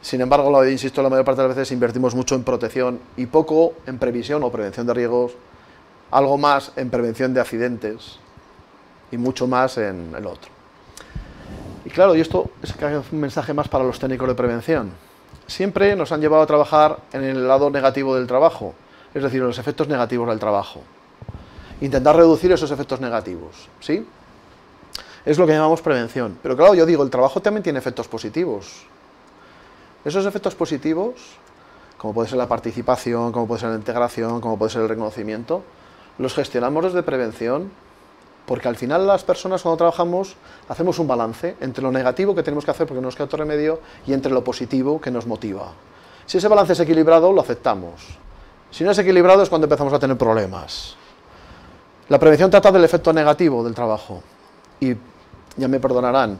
Sin embargo, insisto, la mayor parte de las veces invertimos mucho en protección y poco en previsión o prevención de riesgos, algo más en prevención de accidentes y mucho más en el otro. claro, y esto es un mensaje más para los técnicos de prevención. Siempre nos han llevado a trabajar en el lado negativo del trabajo, es decir, en los efectos negativos del trabajo. Intentar reducir esos efectos negativos, ¿sí? Es lo que llamamos prevención. Pero claro, yo digo, el trabajo también tiene efectos positivos. Esos efectos positivos, como puede ser la participación, como puede ser la integración, como puede ser el reconocimiento, los gestionamos desde prevención, porque al final las personas cuando trabajamos hacemos un balance entre lo negativo que tenemos que hacer porque no nos queda otro remedio y entre lo positivo que nos motiva. Si ese balance es equilibrado, lo aceptamos. Si no es equilibrado es cuando empezamos a tener problemas. La prevención trata del efecto negativo del trabajo. Y ya me perdonarán,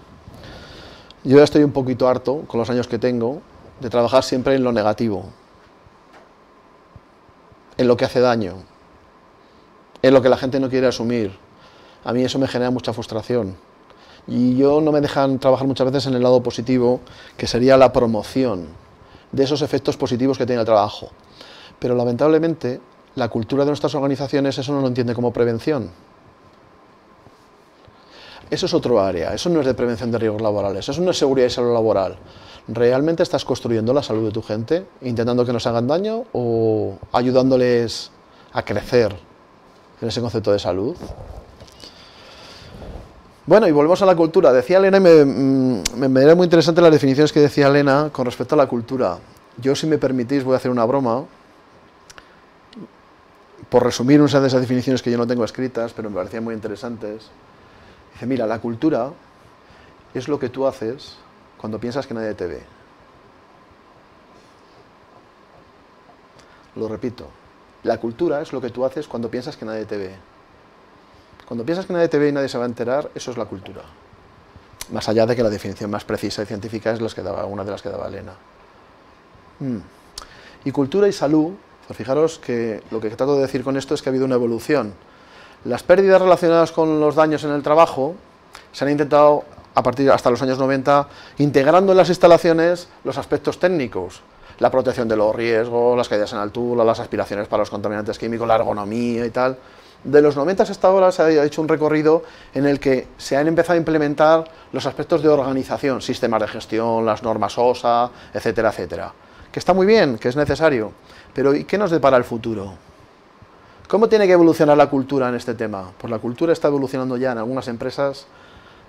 yo ya estoy un poquito harto, con los años que tengo, de trabajar siempre en lo negativo, en lo que hace daño, en lo que la gente no quiere asumir. A mí eso me genera mucha frustración. Y no me dejan trabajar muchas veces en el lado positivo, que sería la promoción de esos efectos positivos que tiene el trabajo. Pero lamentablemente, la cultura de nuestras organizaciones eso no lo entiende como prevención. Eso es otro área, eso no es de prevención de riesgos laborales, eso no es seguridad y salud laboral. ¿Realmente estás construyendo la salud de tu gente, intentando que no se hagan daño o ayudándoles a crecer en ese concepto de salud? Bueno, y volvemos a la cultura. Decía Elena, y me era muy interesante las definiciones que decía Elena con respecto a la cultura. Yo, si me permitís, voy a hacer una broma, por resumir una de esas definiciones que yo no tengo escritas, pero me parecían muy interesantes. Dice, mira, la cultura es lo que tú haces cuando piensas que nadie te ve. Lo repito, la cultura es lo que tú haces cuando piensas que nadie te ve. Cuando piensas que nadie te ve y nadie se va a enterar, eso es la cultura. Más allá de que la definición más precisa y científica es una de las que daba Elena. Y cultura y salud, pues fijaros que lo que trato de decir con esto es que ha habido una evolución. Las pérdidas relacionadas con los daños en el trabajo se han intentado, a partir hasta los años 90, integrando en las instalaciones los aspectos técnicos. La protección de los riesgos, las caídas en altura, las aspiraciones para los contaminantes químicos, la ergonomía y tal. De los 90 hasta ahora se ha hecho un recorrido en el que se han empezado a implementar los aspectos de organización, sistemas de gestión, las normas OSA, etcétera, etcétera. Que está muy bien, que es necesario, pero ¿y qué nos depara el futuro? ¿Cómo tiene que evolucionar la cultura en este tema? Pues la cultura está evolucionando ya en algunas empresas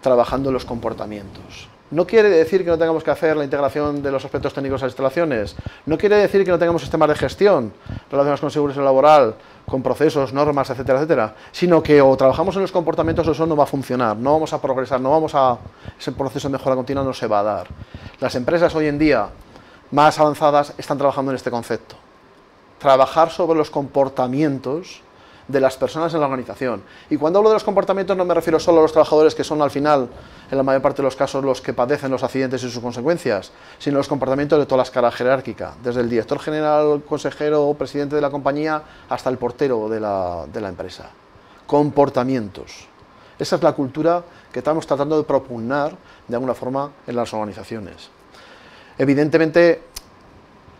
trabajando en los comportamientos. No quiere decir que no tengamos que hacer la integración de los aspectos técnicos a las instalaciones, no quiere decir que no tengamos sistemas de gestión relacionados con seguridad laboral, con procesos, normas, etcétera, etcétera, sino que o trabajamos en los comportamientos o eso no va a funcionar, no vamos a progresar, ese proceso de mejora continua no se va a dar. Las empresas hoy en día más avanzadas están trabajando en este concepto. Trabajar sobre los comportamientos de las personas en la organización. Y cuando hablo de los comportamientos no me refiero solo a los trabajadores que son al final, en la mayor parte de los casos, los que padecen los accidentes y sus consecuencias, sino los comportamientos de toda la escala jerárquica, desde el director general, consejero o presidente de la compañía hasta el portero de la empresa. Comportamientos. Esa es la cultura que estamos tratando de propugnar de alguna forma en las organizaciones. Evidentemente,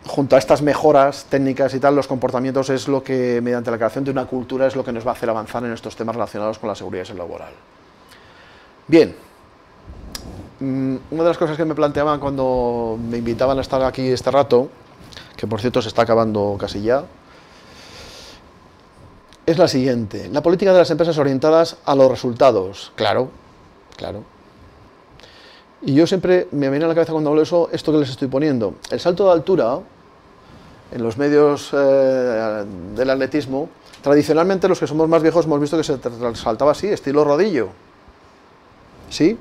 junto a estas mejoras técnicas y tal, los comportamientos es lo que, mediante la creación de una cultura, es lo que nos va a hacer avanzar en estos temas relacionados con la seguridad y salud laboral. Bien, una de las cosas que me planteaban cuando me invitaban a estar aquí este rato, que por cierto se está acabando casi ya, es la siguiente: la política de las empresas orientadas a los resultados. Claro, claro. Y yo siempre me viene a la cabeza cuando hablo de eso, esto que les estoy poniendo. El salto de altura, en los medios del atletismo, tradicionalmente los que somos más viejos hemos visto que se saltaba así, estilo rodillo. ¿Sí?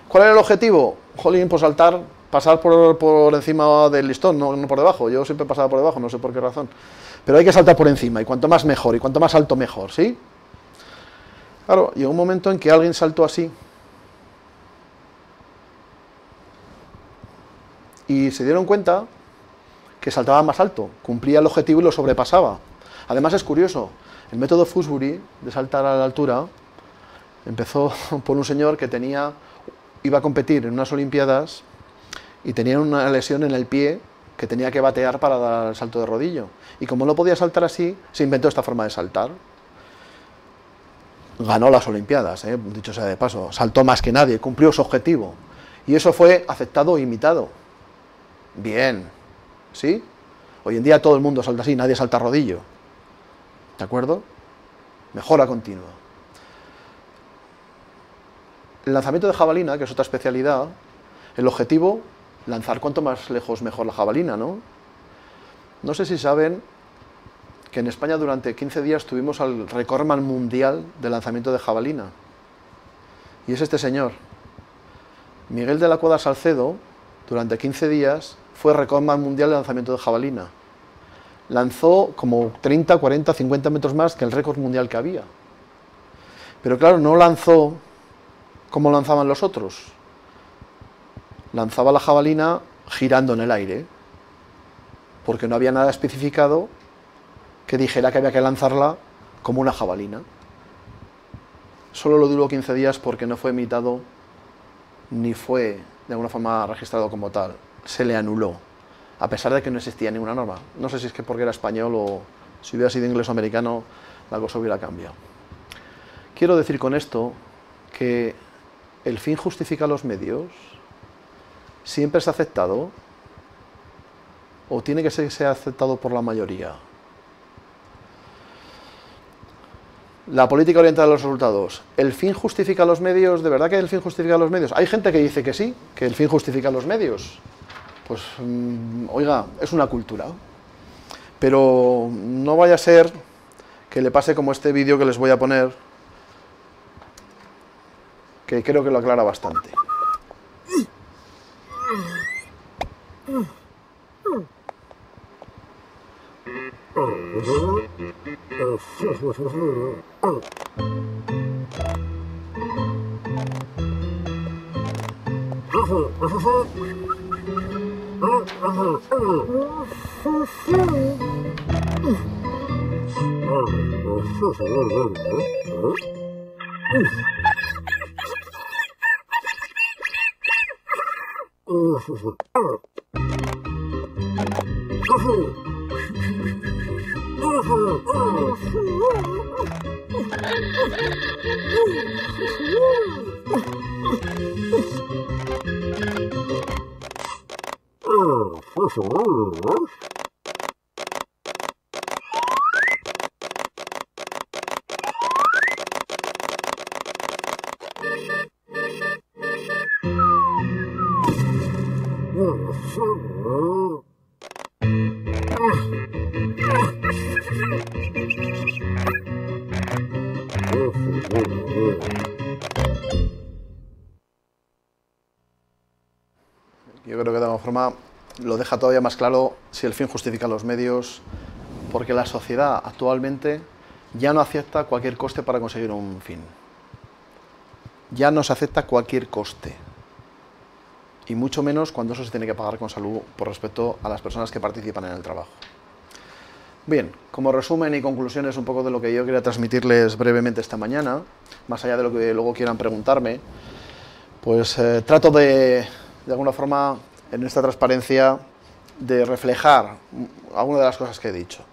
¿Cuál era el objetivo? Jolín, pues saltar, pasar por encima del listón, no por debajo. Yo siempre pasaba por debajo, no sé por qué razón. Pero hay que saltar por encima, y cuanto más mejor, y cuanto más alto mejor, ¿sí? Claro, llegó un momento en que alguien saltó así, y se dieron cuenta que saltaba más alto, cumplía el objetivo y lo sobrepasaba. Además es curioso, el método Fosbury de saltar a la altura empezó por un señor que iba a competir en unas olimpiadas y tenía una lesión en el pie que tenía que batear para dar el salto de rodillo. Y como no podía saltar así, se inventó esta forma de saltar. Ganó las olimpiadas, dicho sea de paso, saltó más que nadie, cumplió su objetivo. Y eso fue aceptado e imitado. Bien, ¿sí? Hoy en día todo el mundo salta así, nadie salta a rodillo. ¿De acuerdo? Mejora continua. El lanzamiento de jabalina, que es otra especialidad, el objetivo, lanzar cuanto más lejos mejor la jabalina, ¿no? No sé si saben que en España durante 15 días tuvimos al recordman mundial de lanzamiento de jabalina. Y es este señor. Miguel de la Cuadra Salcedo, durante 15 días, fue recordman mundial de lanzamiento de jabalina. Lanzó como 30, 40, 50 metros más que el récord mundial que había. Pero claro, no lanzó como lanzaban los otros. Lanzaba la jabalina girando en el aire, porque no había nada especificado que dijera que había que lanzarla como una jabalina. Solo lo duró 15 días porque no fue imitado ni fue de alguna forma registrado como tal. Se le anuló, a pesar de que no existía ninguna norma. No sé si es que porque era español o si hubiera sido inglés o americano, la cosa hubiera cambiado. Quiero decir con esto que el fin justifica los medios. ¿Siempre es aceptado? ¿O tiene que ser aceptado por la mayoría? La política orientada a los resultados. ¿El fin justifica los medios? ¿De verdad que el fin justifica los medios? Hay gente que dice que sí, que el fin justifica los medios. Pues, oiga, es una cultura. Pero no vaya a ser que le pase como este vídeo que les voy a poner, que creo que lo aclara bastante. Yo creo que de alguna forma lo deja todavía más claro si el fin justifica los medios, porque la sociedad actualmente ya no acepta cualquier coste para conseguir un fin. Ya no se acepta cualquier coste. Y mucho menos cuando eso se tiene que pagar con salud por respecto a las personas que participan en el trabajo. Bien, como resumen y conclusiones un poco de lo que yo quería transmitirles brevemente esta mañana, más allá de lo que luego quieran preguntarme, pues trato de alguna forma, en esta transparencia, de reflejar algunas de las cosas que he dicho.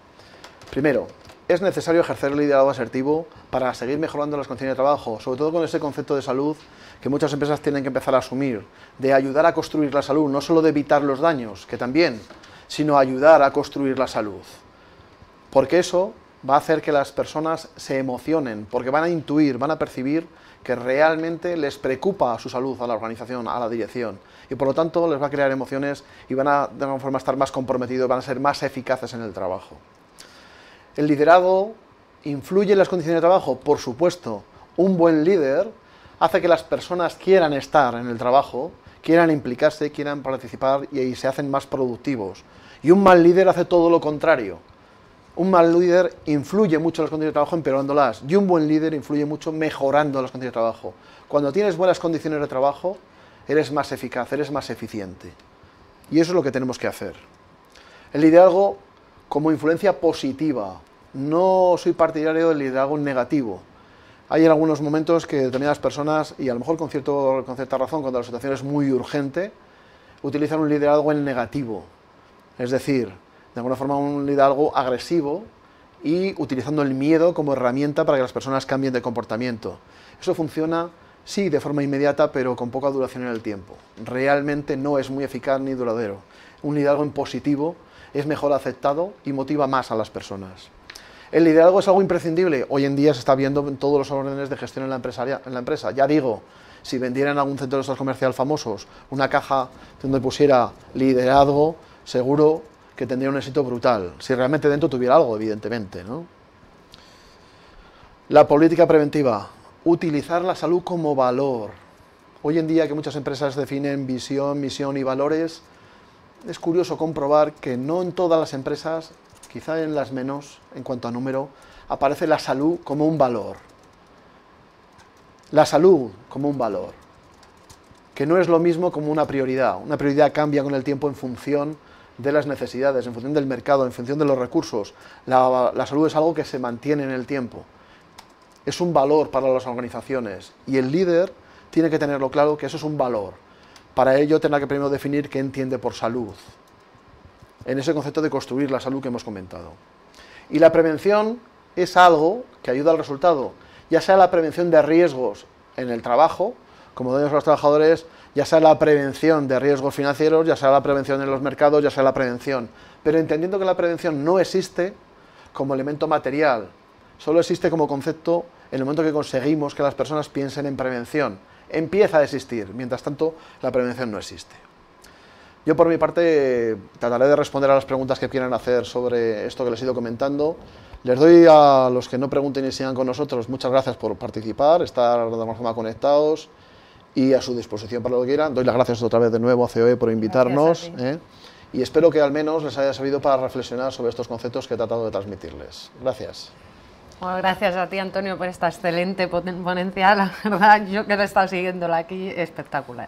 Primero, es necesario ejercer el liderazgo asertivo para seguir mejorando las condiciones de trabajo, sobre todo con ese concepto de salud que muchas empresas tienen que empezar a asumir, de ayudar a construir la salud, no solo de evitar los daños, que también, sino ayudar a construir la salud. Porque eso va a hacer que las personas se emocionen, porque van a intuir, van a percibir que realmente les preocupa su salud a la organización, a la dirección, y por lo tanto les va a crear emociones y van a de alguna forma estar más comprometidos, van a ser más eficaces en el trabajo. El liderazgo influye en las condiciones de trabajo, por supuesto. Un buen líder hace que las personas quieran estar en el trabajo, quieran implicarse, quieran participar y se hacen más productivos. Y un mal líder hace todo lo contrario. Un mal líder influye mucho en las condiciones de trabajo empeorándolas, y un buen líder influye mucho mejorando las condiciones de trabajo. Cuando tienes buenas condiciones de trabajo, eres más eficaz, eres más eficiente. Y eso es lo que tenemos que hacer. El liderazgo como influencia positiva. No soy partidario del liderazgo negativo. Hay en algunos momentos que determinadas personas, y a lo mejor con cierta razón, cuando la situación es muy urgente, utilizan un liderazgo en negativo. Es decir, de alguna forma un liderazgo agresivo y utilizando el miedo como herramienta para que las personas cambien de comportamiento. Eso funciona Sí, de forma inmediata, pero con poca duración en el tiempo. Realmente no es muy eficaz ni duradero. Un liderazgo en positivo es mejor aceptado y motiva más a las personas. ¿El liderazgo es algo imprescindible? Hoy en día se está viendo en todos los órdenes de gestión en la empresa. Ya digo, si vendieran algún centro de estos comercial famosos una caja donde pusiera liderazgo, seguro que tendría un éxito brutal. Si realmente dentro tuviera algo, evidentemente, ¿no? La política preventiva. Utilizar la salud como valor. Hoy en día que muchas empresas definen visión, misión y valores, es curioso comprobar que no en todas las empresas, quizá en las menos en cuanto a número, aparece la salud como un valor. La salud como un valor, que no es lo mismo como una prioridad. Una prioridad cambia con el tiempo en función de las necesidades, en función del mercado, en función de los recursos. La salud es algo que se mantiene en el tiempo. Es un valor para las organizaciones y el líder tiene que tenerlo claro que eso es un valor. Para ello tendrá que primero definir qué entiende por salud, en ese concepto de construir la salud que hemos comentado. Y la prevención es algo que ayuda al resultado, ya sea la prevención de riesgos en el trabajo, como daños a los trabajadores, ya sea la prevención de riesgos financieros, ya sea la prevención en los mercados, ya sea la prevención. Pero entendiendo que la prevención no existe como elemento material, solo existe como concepto en el momento que conseguimos que las personas piensen en prevención. Empieza a existir, mientras tanto la prevención no existe. Yo por mi parte trataré de responder a las preguntas que quieran hacer sobre esto que les he ido comentando. Les doy a los que no pregunten y sigan con nosotros muchas gracias por participar, estar de alguna forma conectados y a su disposición para lo que quieran. Doy las gracias otra vez de nuevo a COE por invitarnos y espero que al menos les haya servido para reflexionar sobre estos conceptos que he tratado de transmitirles. Gracias. Bueno, gracias a ti, Antonio, por esta excelente ponencia. La verdad, yo que he estado siguiéndola aquí, espectacular.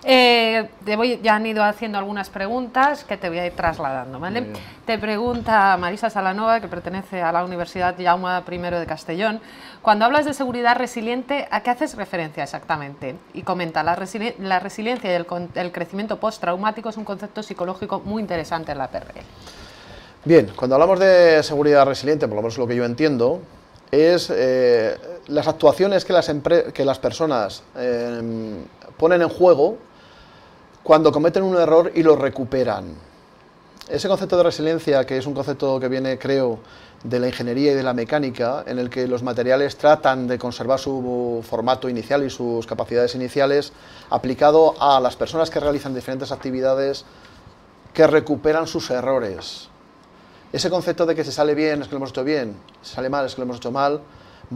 Ya han ido haciendo algunas preguntas que te voy a ir trasladando, ¿vale? Te pregunta Marisa Salanova, que pertenece a la Universidad Jaume I de Castellón. Cuando hablas de seguridad resiliente, ¿a qué haces referencia exactamente? Y comenta, la resiliencia y el crecimiento postraumático es un concepto psicológico muy interesante en la PRL. Bien, cuando hablamos de seguridad resiliente, por lo menos lo que yo entiendo, es las actuaciones que las personas ponen en juego cuando cometen un error y lo recuperan. Ese concepto de resiliencia, que es un concepto que viene, creo, de la ingeniería y de la mecánica, en el que los materiales tratan de conservar su formato inicial y sus capacidades iniciales, aplicado a las personas que realizan diferentes actividades que recuperan sus errores. Ese concepto de que si sale bien es que lo hemos hecho bien, si sale mal es que lo hemos hecho mal,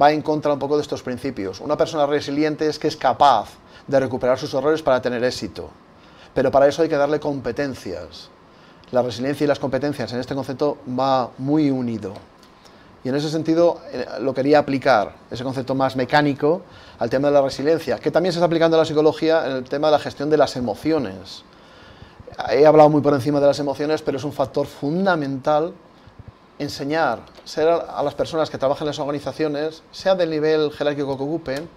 va en contra un poco de estos principios. Una persona resiliente es que es capaz de recuperar sus errores para tener éxito, pero para eso hay que darle competencias. La resiliencia y las competencias en este concepto va muy unido. Y en ese sentido lo quería aplicar, ese concepto más mecánico, al tema de la resiliencia, que también se está aplicando en la psicología en el tema de la gestión de las emociones. He hablado muy por encima de las emociones, pero es un factor fundamental enseñar a las personas que trabajan en las organizaciones, sea del nivel jerárquico que ocupen,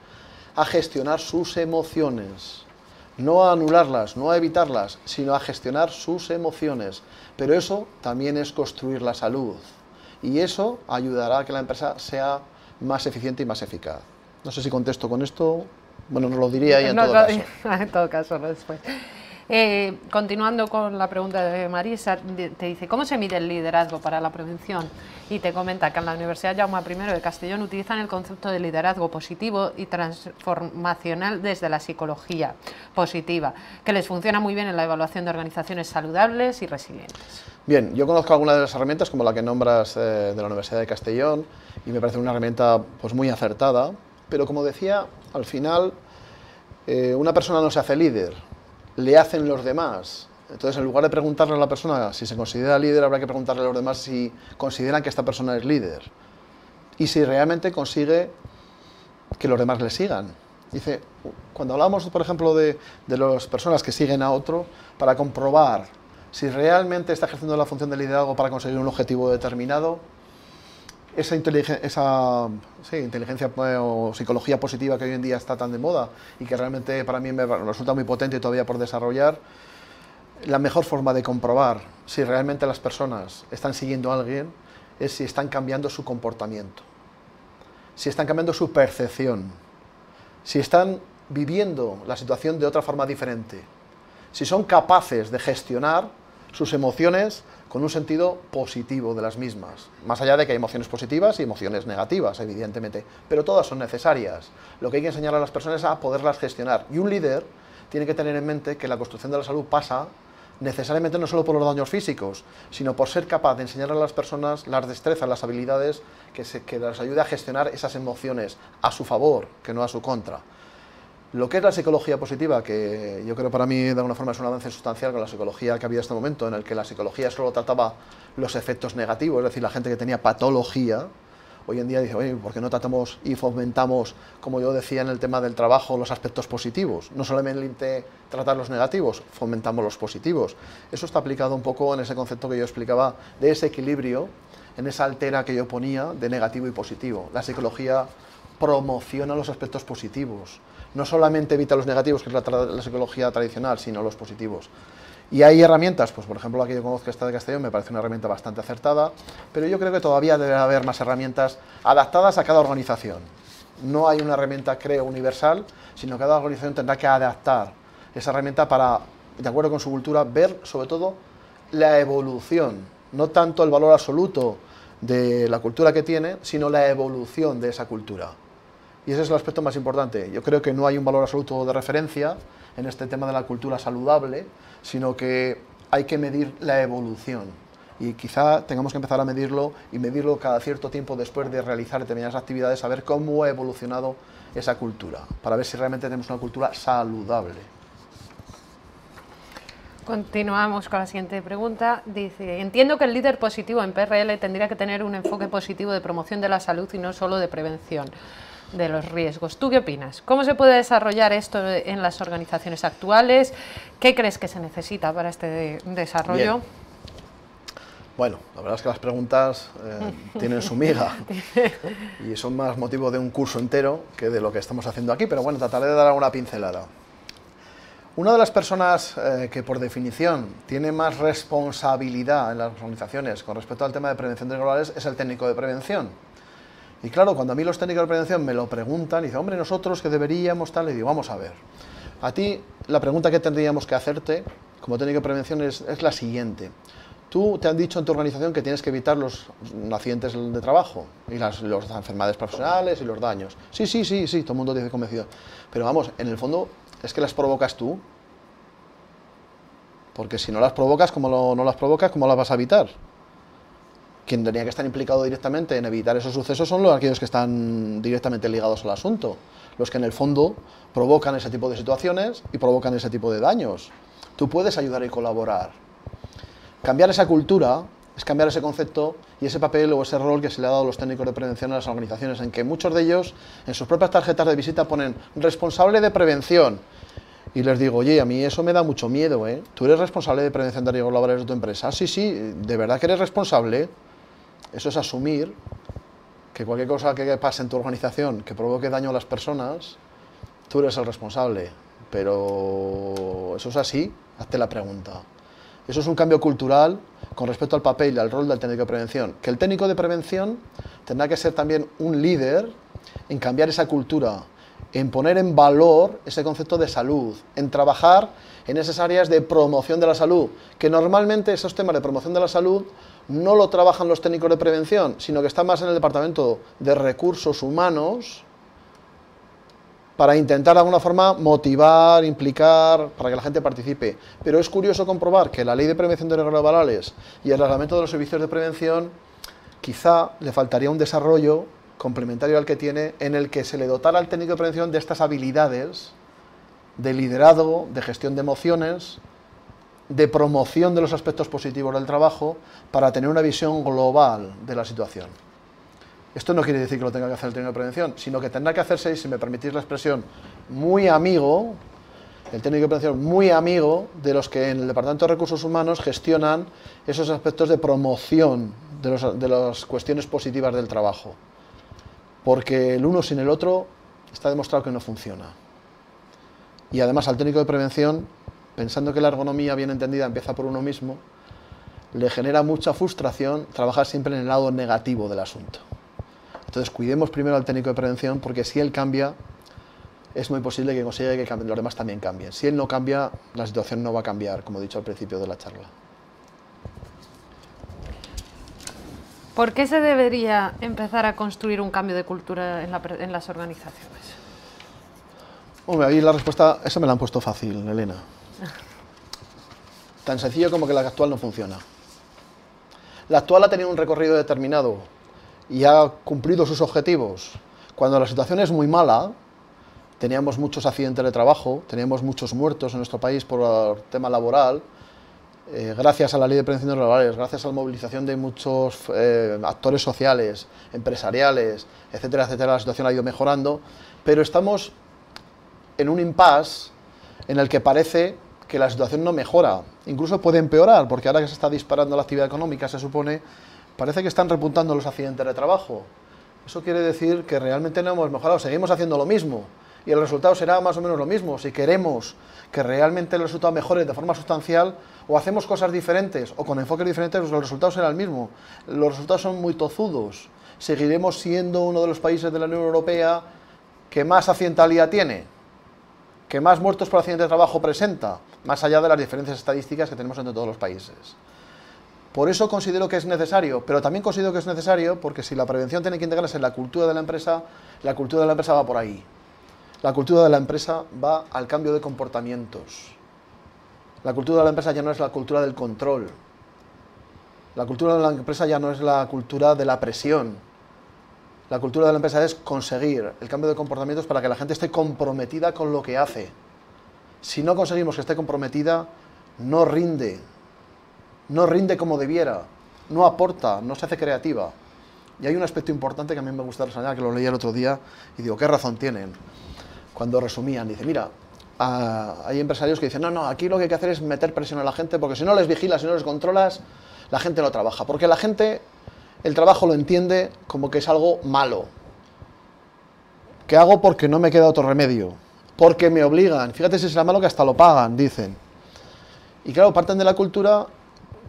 a gestionar sus emociones. No a anularlas, no a evitarlas, sino a gestionar sus emociones. Pero eso también es construir la salud. Y eso ayudará a que la empresa sea más eficiente y más eficaz. No sé si contesto con esto. Bueno, nos lo diría ahí en todo caso. En todo caso, después. Continuando con la pregunta de Marisa, te dice, ¿cómo se mide el liderazgo para la prevención? Y te comenta que en la Universidad Jaume I de Castellón utilizan el concepto de liderazgo positivo y transformacional desde la psicología positiva, que les funciona muy bien en la evaluación de organizaciones saludables y resilientes. Bien, yo conozco algunas de las herramientas, como la que nombras de la Universidad de Castellón, y me parece una herramienta pues, muy acertada, pero como decía, al final una persona no se hace líder, le hacen los demás. Entonces, en lugar de preguntarle a la persona si se considera líder, habrá que preguntarle a los demás si consideran que esta persona es líder y si realmente consigue que los demás le sigan. Dice, cuando hablamos, por ejemplo, de las personas que siguen a otro, para comprobar si realmente está ejerciendo la función de liderazgo para conseguir un objetivo determinado, esa inteligencia o psicología positiva que hoy en día está tan de moda y que realmente para mí me resulta muy potente todavía por desarrollar, la mejor forma de comprobar si realmente las personas están siguiendo a alguien es si están cambiando su comportamiento, si están cambiando su percepción, si están viviendo la situación de otra forma diferente, si son capaces de gestionar sus emociones con un sentido positivo de las mismas, más allá de que hay emociones positivas y emociones negativas, evidentemente, pero todas son necesarias. Lo que hay que enseñar a las personas es a poderlas gestionar, y un líder tiene que tener en mente que la construcción de la salud pasa necesariamente no solo por los daños físicos, sino por ser capaz de enseñar a las personas las destrezas, las habilidades que les ayude a gestionar esas emociones a su favor, que no a su contra. Lo que es la psicología positiva, que yo creo para mí de alguna forma es un avance sustancial con la psicología que había hasta este momento, en el que la psicología solo trataba los efectos negativos, es decir, la gente que tenía patología. Hoy en día dice, oye, ¿por qué no tratamos y fomentamos, como yo decía en el tema del trabajo, los aspectos positivos? No solamente tratar los negativos, fomentamos los positivos. Eso está aplicado un poco en ese concepto que yo explicaba de ese equilibrio, en esa altera que yo ponía de negativo y positivo. La psicología promociona los aspectos positivos. No solamente evita los negativos, que es la psicología tradicional, sino los positivos. Y hay herramientas, pues por ejemplo la que yo conozco, esta de Castellón, me parece una herramienta bastante acertada, pero yo creo que todavía debe haber más herramientas adaptadas a cada organización. No hay una herramienta, creo, universal, sino que cada organización tendrá que adaptar esa herramienta para, de acuerdo con su cultura, ver sobre todo la evolución, no tanto el valor absoluto de la cultura que tiene, sino la evolución de esa cultura. Y ese es el aspecto más importante. Yo creo que no hay un valor absoluto de referencia en este tema de la cultura saludable, sino que hay que medir la evolución. Y quizá tengamos que empezar a medirlo y medirlo cada cierto tiempo después de realizar determinadas actividades, a ver cómo ha evolucionado esa cultura, para ver si realmente tenemos una cultura saludable. Continuamos con la siguiente pregunta. Dice, entiendo que el líder positivo en PRL tendría que tener un enfoque positivo de promoción de la salud y no solo de prevención de los riesgos. ¿Tú qué opinas? ¿Cómo se puede desarrollar esto en las organizaciones actuales? ¿Qué crees que se necesita para este desarrollo? Bien. Bueno, la verdad es que las preguntas tienen su miga y son más motivo de un curso entero que de lo que estamos haciendo aquí, pero bueno, trataré de dar alguna pincelada. Una de las personas que por definición tiene más responsabilidad en las organizaciones con respecto al tema de prevención de riesgos laborales es el técnico de prevención. Y claro, cuando a mí los técnicos de prevención me lo preguntan y dicen, hombre, nosotros que deberíamos tal, le digo, vamos a ver. A ti la pregunta que tendríamos que hacerte como técnico de prevención es la siguiente. Tú te han dicho en tu organización que tienes que evitar los accidentes de trabajo y las enfermedades profesionales y los daños. Sí, todo el mundo dice convencido. Pero vamos, en el fondo es que las provocas tú. Porque si no las provocas, ¿cómo las vas a evitar? Quien tenía que estar implicado directamente en evitar esos sucesos son aquellos que están directamente ligados al asunto, los que en el fondo provocan ese tipo de situaciones y provocan ese tipo de daños. Tú puedes ayudar y colaborar. Cambiar esa cultura es cambiar ese concepto y ese papel o ese rol que se le ha dado a los técnicos de prevención a las organizaciones, en que muchos de ellos en sus propias tarjetas de visita ponen responsable de prevención. Y les digo, oye, a mí eso me da mucho miedo, ¿eh? ¿Tú eres responsable de prevención de riesgos laborales de tu empresa? Sí, ¿de verdad que eres responsable? Eso es asumir que cualquier cosa que pase en tu organización que provoque daño a las personas, tú eres el responsable. Pero eso es así, hazte la pregunta. Eso es un cambio cultural con respecto al papel y al rol del técnico de prevención. Que el técnico de prevención tendrá que ser también un líder en cambiar esa cultura, en poner en valor ese concepto de salud, en trabajar en esas áreas de promoción de la salud, que normalmente esos temas de promoción de la salud no lo trabajan los técnicos de prevención, sino que están más en el departamento de recursos humanos para intentar de alguna forma motivar, implicar, para que la gente participe. Pero es curioso comprobar que la Ley de Prevención de Riesgos Laborales y el Reglamento de los Servicios de Prevención quizá le faltaría un desarrollo complementario al que tiene, en el que se le dotara al técnico de prevención de estas habilidades de liderazgo, de gestión de emociones, de promoción de los aspectos positivos del trabajo, para tener una visión global de la situación. Esto no quiere decir que lo tenga que hacer el técnico de prevención, sino que tendrá que hacerse, y si me permitís la expresión, muy amigo, el técnico de prevención muy amigo de los que en el Departamento de Recursos Humanos gestionan esos aspectos de promoción de las cuestiones positivas del trabajo. Porque el uno sin el otro está demostrado que no funciona. Y además al técnico de prevención, pensando que la ergonomía bien entendida empieza por uno mismo, le genera mucha frustración trabajar siempre en el lado negativo del asunto. Entonces cuidemos primero al técnico de prevención, porque si él cambia, es muy posible que consiga que los demás también cambien. Si él no cambia, la situación no va a cambiar, como he dicho al principio de la charla. ¿Por qué se debería empezar a construir un cambio de cultura en las organizaciones? Hombre, ahí la respuesta, esa me la han puesto fácil, Elena. Tan sencillo como que la actual no funciona. La actual ha tenido un recorrido determinado y ha cumplido sus objetivos. Cuando la situación es muy mala, teníamos muchos accidentes de trabajo, teníamos muchos muertos en nuestro país por el tema laboral, gracias a la ley de prevención de los laborales, gracias a la movilización de muchos actores sociales, empresariales, etcétera, etcétera, la situación ha ido mejorando, pero estamos en un impasse en el que parece que la situación no mejora, incluso puede empeorar, porque ahora que se está disparando la actividad económica, se supone, parece que están repuntando los accidentes de trabajo. Eso quiere decir que realmente no hemos mejorado, seguimos haciendo lo mismo, y el resultado será más o menos lo mismo. Si queremos que realmente el resultado mejore de forma sustancial, o hacemos cosas diferentes, o con enfoques diferentes, pues el resultado será el mismo. Los resultados son muy tozudos. Seguiremos siendo uno de los países de la Unión Europea que más accidentalidad tiene, que más muertos por accidente de trabajo presenta, más allá de las diferencias estadísticas que tenemos entre todos los países. Por eso considero que es necesario, pero también considero que es necesario porque si la prevención tiene que integrarse en la cultura de la empresa va por ahí. La cultura de la empresa va al cambio de comportamientos. La cultura de la empresa ya no es la cultura del control. La cultura de la empresa ya no es la cultura de la presión. La cultura de la empresa es conseguir el cambio de comportamientos para que la gente esté comprometida con lo que hace. Si no conseguimos que esté comprometida, no rinde como debiera, no aporta, no se hace creativa. Y hay un aspecto importante que a mí me gusta reseñar, que lo leí el otro día, y digo, ¿qué razón tienen? Cuando resumían, dice, mira, hay empresarios que dicen, no, aquí lo que hay que hacer es meter presión a la gente, porque si no les vigilas, si no les controlas, la gente no trabaja. Porque la gente, el trabajo lo entiende como que es algo malo. Que hago porque no me queda otro remedio. Porque me obligan. Fíjate si será malo que hasta lo pagan, dicen. Y claro, parten de la cultura,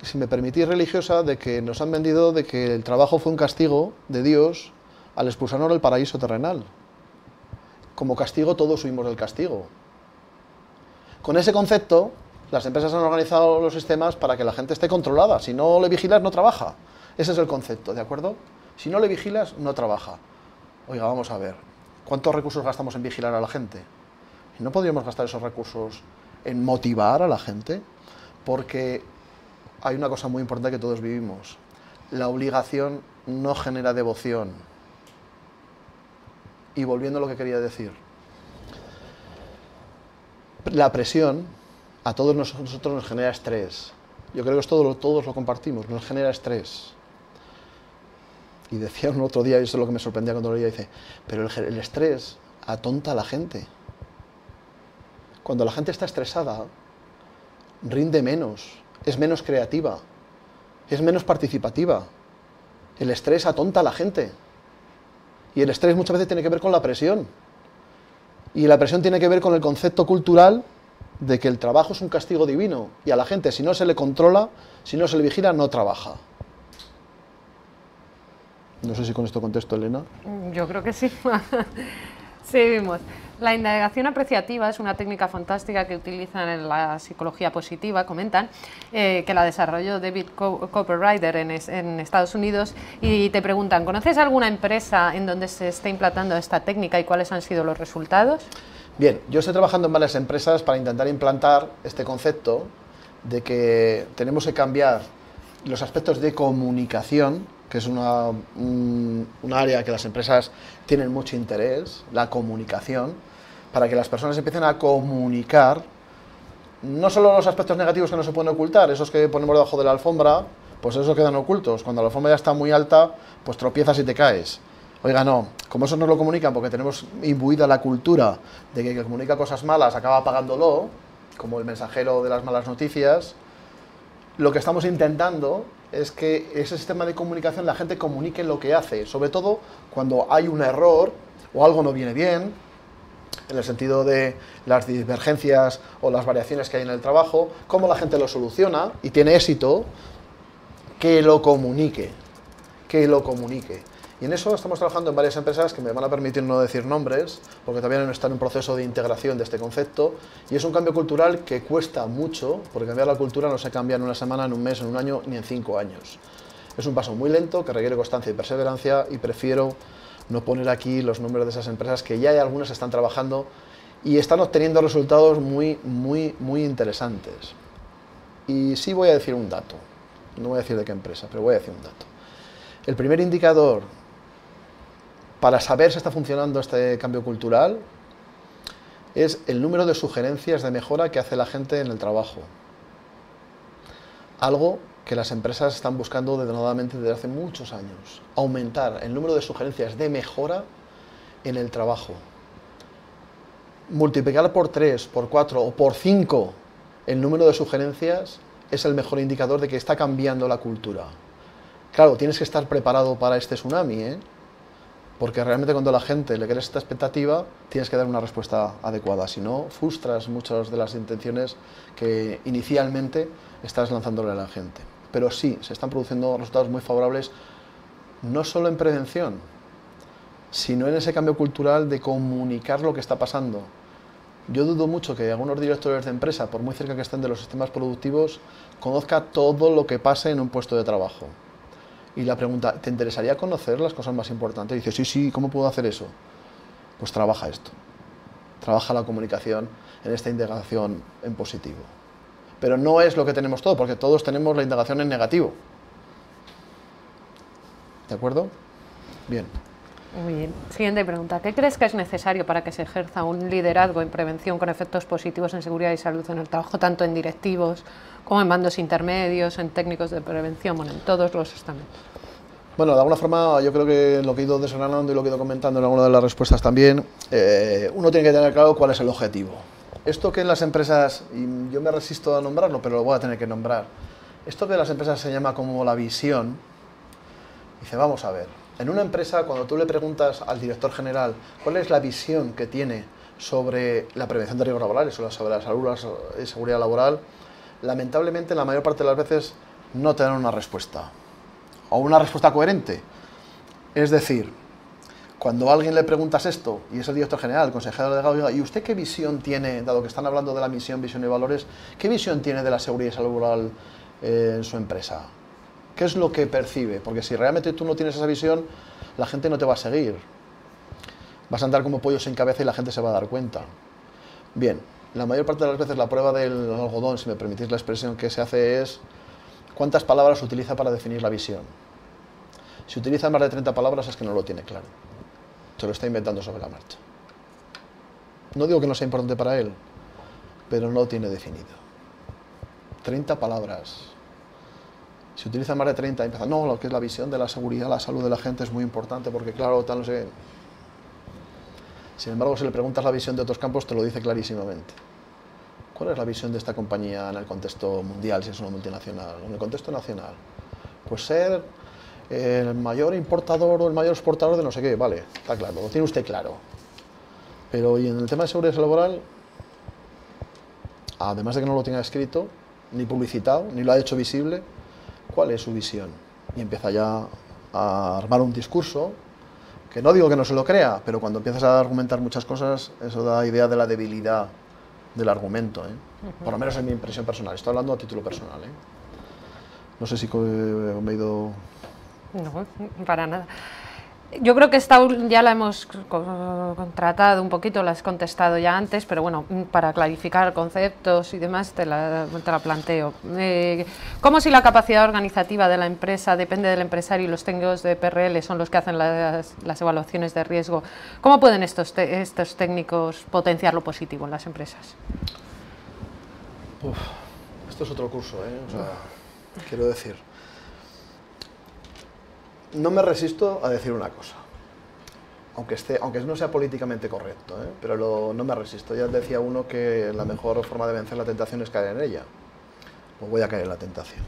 si me permitís, religiosa, de que nos han vendido de que el trabajo fue un castigo de Dios al expulsarnos del paraíso terrenal. Como castigo todos huimos del castigo. Con ese concepto, las empresas han organizado los sistemas para que la gente esté controlada. Si no le vigilas, no trabaja. Ese es el concepto, ¿de acuerdo? Si no le vigilas, no trabaja. Oiga, vamos a ver, ¿cuántos recursos gastamos en vigilar a la gente? ¿Y no podríamos gastar esos recursos en motivar a la gente? Porque hay una cosa muy importante que todos vivimos. La obligación no genera devoción. Y volviendo a lo que quería decir, la presión a todos nosotros nos genera estrés. Yo creo que todos lo compartimos, nos genera estrés. Y decía un otro día, y eso es lo que me sorprendía cuando lo leía, dice, pero el estrés atonta a la gente. Cuando la gente está estresada, rinde menos, es menos creativa, es menos participativa. El estrés atonta a la gente. Y el estrés muchas veces tiene que ver con la presión. Y la presión tiene que ver con el concepto cultural de que el trabajo es un castigo divino. Y a la gente, si no se le controla, si no se le vigila, no trabaja. No sé si con esto contesto, Elena. Yo creo que sí. Seguimos. La indagación apreciativa es una técnica fantástica que utilizan en la psicología positiva, comentan, que la desarrolló David Copperrider en Estados Unidos, y te preguntan, ¿conoces alguna empresa en donde se esté implantando esta técnica y cuáles han sido los resultados? Bien, yo estoy trabajando en varias empresas para intentar implantar este concepto de que tenemos que cambiar los aspectos de comunicación, que es un área que las empresas tienen mucho interés, la comunicación, para que las personas empiecen a comunicar no solo los aspectos negativos que no se pueden ocultar, esos que ponemos debajo de la alfombra, pues esos quedan ocultos. Cuando la alfombra ya está muy alta, pues tropiezas y te caes. Oiga, no, como eso nos lo comunican porque tenemos imbuida la cultura de que el que comunica cosas malas acaba pagándolo, como el mensajero de las malas noticias, lo que estamos intentando es que ese sistema de comunicación la gente comunique lo que hace, sobre todo cuando hay un error o algo no viene bien, en el sentido de las divergencias o las variaciones que hay en el trabajo, cómo la gente lo soluciona y tiene éxito, que lo comunique, que lo comunique. Y en eso estamos trabajando en varias empresas que me van a permitir no decir nombres, porque también están en un proceso de integración de este concepto, y es un cambio cultural que cuesta mucho, porque cambiar la cultura no se cambia en una semana, en un mes, en un año, ni en 5 años. Es un paso muy lento, que requiere constancia y perseverancia, y prefiero no poner aquí los nombres de esas empresas, que ya hay algunas que están trabajando y están obteniendo resultados muy interesantes. Y sí voy a decir un dato, no voy a decir de qué empresa, pero voy a decir un dato. El primer indicador para saber si está funcionando este cambio cultural es el número de sugerencias de mejora que hace la gente en el trabajo. Algo que las empresas están buscando denodadamente desde hace muchos años. Aumentar el número de sugerencias de mejora en el trabajo. Multiplicar por 3, por 4 o por 5 el número de sugerencias es el mejor indicador de que está cambiando la cultura. Claro, tienes que estar preparado para este tsunami, ¿eh? Porque realmente cuando a la gente le crees esta expectativa, tienes que dar una respuesta adecuada. Si no, frustras muchas de las intenciones que inicialmente estás lanzándole a la gente. Pero sí, se están produciendo resultados muy favorables, no solo en prevención, sino en ese cambio cultural de comunicar lo que está pasando. Yo dudo mucho que algunos directores de empresa, por muy cerca que estén de los sistemas productivos, conozca todo lo que pase en un puesto de trabajo. Y la pregunta, ¿te interesaría conocer las cosas más importantes? Y dice, sí, ¿cómo puedo hacer eso? Pues trabaja esto. Trabaja la comunicación en esta integración en positivo. Pero no es lo que tenemos todo, porque todos tenemos la integración en negativo. ¿De acuerdo? Bien. Muy bien. Siguiente pregunta. ¿Qué crees que es necesario para que se ejerza un liderazgo en prevención con efectos positivos en seguridad y salud en el trabajo, tanto en directivos como en mandos intermedios, en técnicos de prevención, bueno, en todos los estamentos? Bueno, de alguna forma yo creo que lo que he ido desgranando y lo que he ido comentando en alguna de las respuestas también, uno tiene que tener claro cuál es el objetivo. Esto que en las empresas, y yo me resisto a nombrarlo, pero lo voy a tener que nombrar, esto que en las empresas se llama como la visión, dice, vamos a ver, en una empresa cuando tú le preguntas al director general cuál es la visión que tiene sobre la prevención de riesgos laborales o sobre la salud y seguridad laboral, lamentablemente la mayor parte de las veces no te dan una respuesta, o una respuesta coherente. Es decir, cuando a alguien le preguntas esto, y es el director general, el consejero delegado, ¿y usted qué visión tiene, dado que están hablando de la misión, visión y valores, qué visión tiene de la seguridad y salud laboral en su empresa? ¿Qué es lo que percibe? Porque si realmente tú no tienes esa visión, la gente no te va a seguir. Vas a andar como pollos sin cabeza y la gente se va a dar cuenta. Bien, la mayor parte de las veces la prueba del algodón, si me permitís la expresión que se hace, es cuántas palabras utiliza para definir la visión. Si utiliza más de 30 palabras es que no lo tiene claro. Se lo está inventando sobre la marcha. No digo que no sea importante para él, pero no lo tiene definido. 30 palabras. Si utiliza más de 30, empieza, no, lo que es la visión de la seguridad, la salud de la gente es muy importante porque claro, tal, no sé. Sin embargo, si le preguntas la visión de otros campos, te lo dice clarísimamente. ¿Cuál es la visión de esta compañía en el contexto mundial, si es una multinacional? En el contexto nacional, pues ser el mayor importador o el mayor exportador de no sé qué, vale, está claro, lo tiene usted claro. Pero y en el tema de seguridad laboral, además de que no lo tenga escrito, ni publicitado, ni lo ha hecho visible, ¿cuál es su visión? Y empieza ya a armar un discurso, que no digo que no se lo crea, pero cuando empiezas a argumentar muchas cosas, eso da idea de la debilidad del argumento, ¿eh? Por lo menos en mi impresión personal, estoy hablando a título personal, ¿eh? No sé si me he ido... No, para nada. Yo creo que esta ya la hemos tratado un poquito, la has contestado ya antes, pero bueno, para clarificar conceptos y demás te la planteo. ¿Cómo si la capacidad organizativa de la empresa depende del empresario y los técnicos de PRL son los que hacen las evaluaciones de riesgo? ¿Cómo pueden estos técnicos potenciar lo positivo en las empresas? Esto es otro curso, ¿eh? O sea, quiero decir... No me resisto a decir una cosa, aunque no sea políticamente correcto, ¿eh? Pero no me resisto. Ya decía uno que la mejor forma de vencer la tentación es caer en ella. Pues voy a caer en la tentación.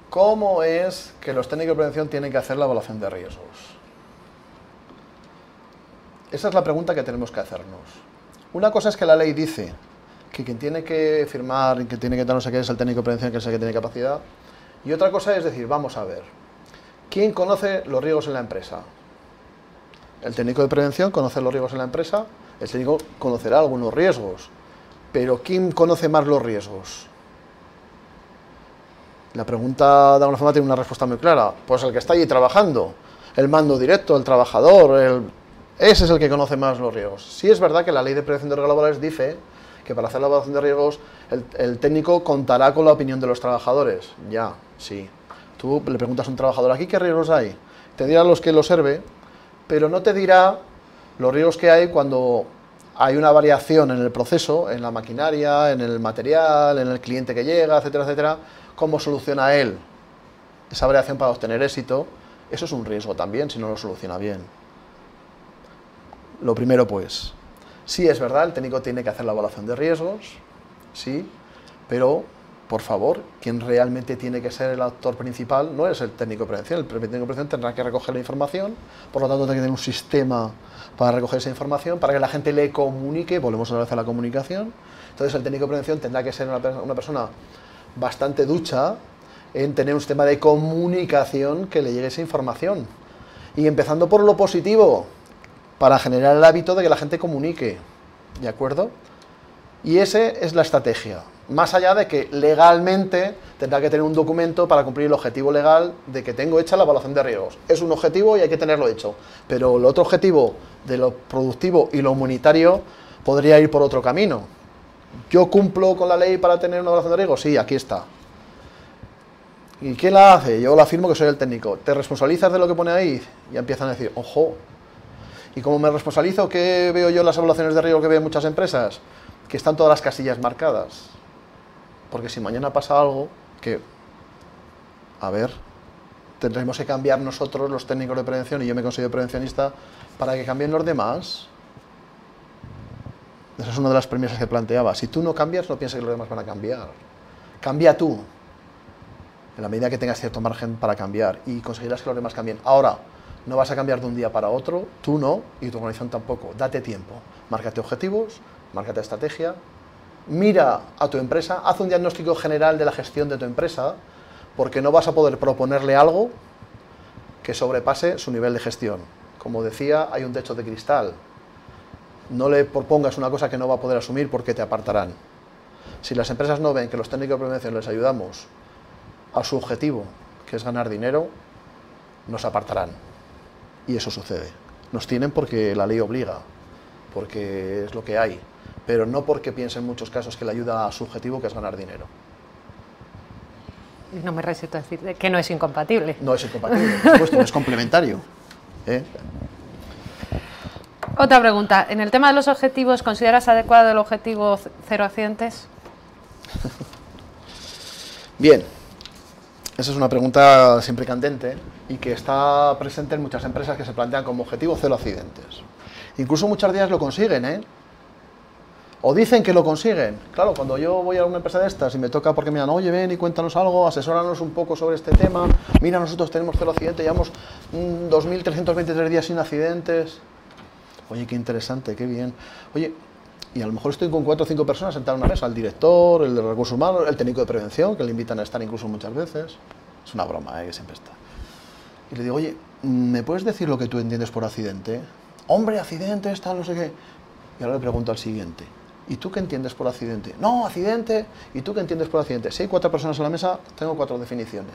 ¿Cómo es que los técnicos de prevención tienen que hacer la evaluación de riesgos? Esa es la pregunta que tenemos que hacernos. Una cosa es que la ley dice que quien tiene que firmar y que tiene que dar no sé qué es el técnico de prevención, que es el que tiene capacidad. Y otra cosa es decir, vamos a ver, ¿Quién conoce los riesgos en la empresa? El técnico de prevención conoce los riesgos en la empresa, el técnico conocerá algunos riesgos, pero ¿quién conoce más los riesgos? La pregunta de alguna forma tiene una respuesta muy clara, pues el que está allí trabajando, el mando directo, el trabajador, ese es el que conoce más los riesgos. Sí es verdad que la ley de prevención de riesgos laborales dice que para hacer la evaluación de riesgos el técnico contará con la opinión de los trabajadores, ya, sí. Tú le preguntas a un trabajador, ¿aquí qué riesgos hay? Te dirá los que lo observe, pero no te dirá los riesgos que hay cuando hay una variación en el proceso, en la maquinaria, en el material, en el cliente que llega, etcétera, etcétera, cómo soluciona él esa variación para obtener éxito. Eso es un riesgo también, si no lo soluciona bien. Lo primero, pues, sí es verdad, el técnico tiene que hacer la evaluación de riesgos, sí, pero, por favor, quien realmente tiene que ser el actor principal no es el técnico de prevención. El técnico de prevención tendrá que recoger la información, por lo tanto, tiene que tener un sistema para recoger esa información, para que la gente le comunique, volvemos otra vez a la comunicación. Entonces, el técnico de prevención tendrá que ser una persona bastante ducha en tener un sistema de comunicación que le llegue esa información. Y empezando por lo positivo, para generar el hábito de que la gente comunique, ¿de acuerdo? Y esa es la estrategia. Más allá de que legalmente tendrá que tener un documento para cumplir el objetivo legal de que tengo hecha la evaluación de riesgos. Es un objetivo y hay que tenerlo hecho. Pero el otro objetivo de lo productivo y lo humanitario podría ir por otro camino. ¿Yo cumplo con la ley para tener una evaluación de riesgos? Sí, aquí está. ¿Y quién la hace? Yo la afirmo que soy el técnico. ¿Te responsabilizas de lo que pone ahí? Y empiezan a decir, ojo. ¿Y cómo me responsabilizo? ¿Qué veo yo en las evaluaciones de riesgo que veo muchas empresas? Que están todas las casillas marcadas. Porque si mañana pasa algo, que, a ver, tendremos que cambiar nosotros, los técnicos de prevención, y yo me considero prevencionista, para que cambien los demás. Esa es una de las premisas que planteaba. Si tú no cambias, no pienses que los demás van a cambiar. Cambia tú, en la medida que tengas cierto margen para cambiar, y conseguirás que los demás cambien. Ahora, no vas a cambiar de un día para otro, tú no, y tu organización tampoco. Date tiempo, márcate objetivos, márcate estrategia, mira a tu empresa, haz un diagnóstico general de la gestión de tu empresa, porque no vas a poder proponerle algo que sobrepase su nivel de gestión. Como decía, hay un techo de cristal. No le propongas una cosa que no va a poder asumir porque te apartarán. Si las empresas no ven que los técnicos de prevención les ayudamos a su objetivo, que es ganar dinero, nos apartarán. Y eso sucede. Nos tienen porque la ley obliga, porque es lo que hay, pero no porque piensen en muchos casos que le ayuda a su objetivo, que es ganar dinero. No me resisto a decir que no es incompatible. No es incompatible, por supuesto, es complementario. Otra pregunta. En el tema de los objetivos, ¿consideras adecuado el objetivo 0 accidentes? Bien. Esa es una pregunta siempre candente y que está presente en muchas empresas que se plantean como objetivo 0 accidentes. Incluso muchas de ellas lo consiguen, ¿eh? O dicen que lo consiguen. Claro, cuando yo voy a una empresa de estas y me toca porque me dan, oye, ven y cuéntanos algo, asesóranos un poco sobre este tema, mira, nosotros tenemos 0 accidentes, llevamos 2.323 días sin accidentes. Oye, qué interesante, qué bien. Oye, y a lo mejor estoy con 4 o 5 personas sentadas en una mesa, el director, el de recursos humanos, el técnico de prevención, que le invitan a estar incluso muchas veces. Es una broma, que siempre está. Y le digo, oye, ¿me puedes decir lo que tú entiendes por accidente? Hombre, accidente, está, no sé qué. Y ahora le pregunto al siguiente, ¿y tú qué entiendes por accidente? No, accidente. ¿Y tú qué entiendes por accidente? Si hay 4 personas en la mesa, tengo 4 definiciones.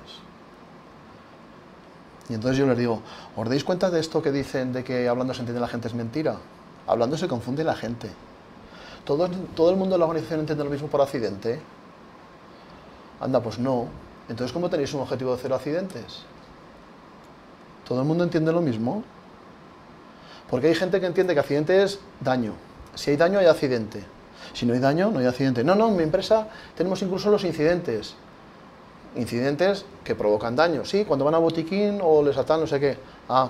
Y entonces yo les digo, ¿os dais cuenta de esto que dicen de que hablando se entiende la gente es mentira? Hablando se confunde la gente. ¿Todo el mundo de la organización entiende lo mismo por accidente? Anda, pues no. Entonces, ¿cómo tenéis un objetivo de 0 accidentes? ¿Todo el mundo entiende lo mismo? Porque hay gente que entiende que accidente es daño. Si hay daño, hay accidente. Si no hay daño, no hay accidente. No, en mi empresa tenemos incluso los incidentes. Incidentes que provocan daño. Sí, cuando van a botiquín o les atan no sé qué. Ah,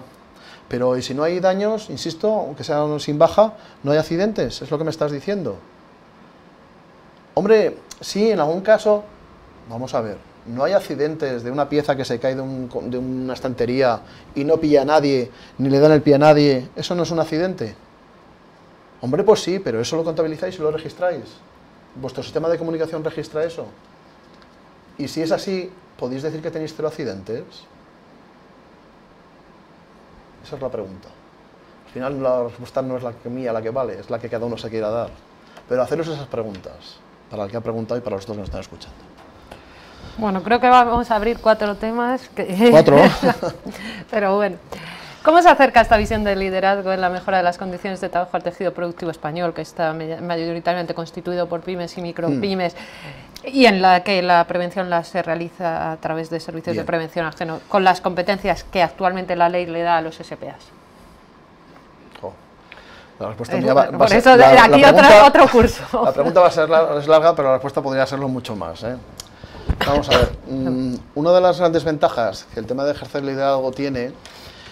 pero ¿y si no hay daños, insisto, aunque sean sin baja, no hay accidentes? Es lo que me estás diciendo. Hombre, sí, en algún caso, vamos a ver, no hay accidentes de una pieza que se cae de una estantería y no pilla a nadie, ni le dan el pie a nadie. ¿Eso no es un accidente? Hombre, pues sí, pero eso lo contabilizáis y lo registráis. ¿Vuestro sistema de comunicación registra eso? Y si es así, ¿podéis decir que tenéis 0 accidentes? Esa es la pregunta. Al final la respuesta no es la que mía, la que vale, es la que cada uno se quiera dar. Pero haceros esas preguntas, para el que ha preguntado y para los otros que nos están escuchando. Bueno, creo que vamos a abrir 4 temas. ¿4? Pero bueno. ¿Cómo se acerca esta visión del liderazgo en la mejora de las condiciones de trabajo al tejido productivo español, que está mayoritariamente constituido por pymes y micropymes, y en la que la prevención se realiza a través de servicios de prevención ajeno, con las competencias que actualmente la ley le da a los SPAs? La respuesta mía va por a ser, eso aquí otro curso. La pregunta va a ser larga, pero la respuesta podría serlo mucho más, ¿eh? Vamos a ver. Una de las grandes ventajas que el tema de ejercer liderazgo tiene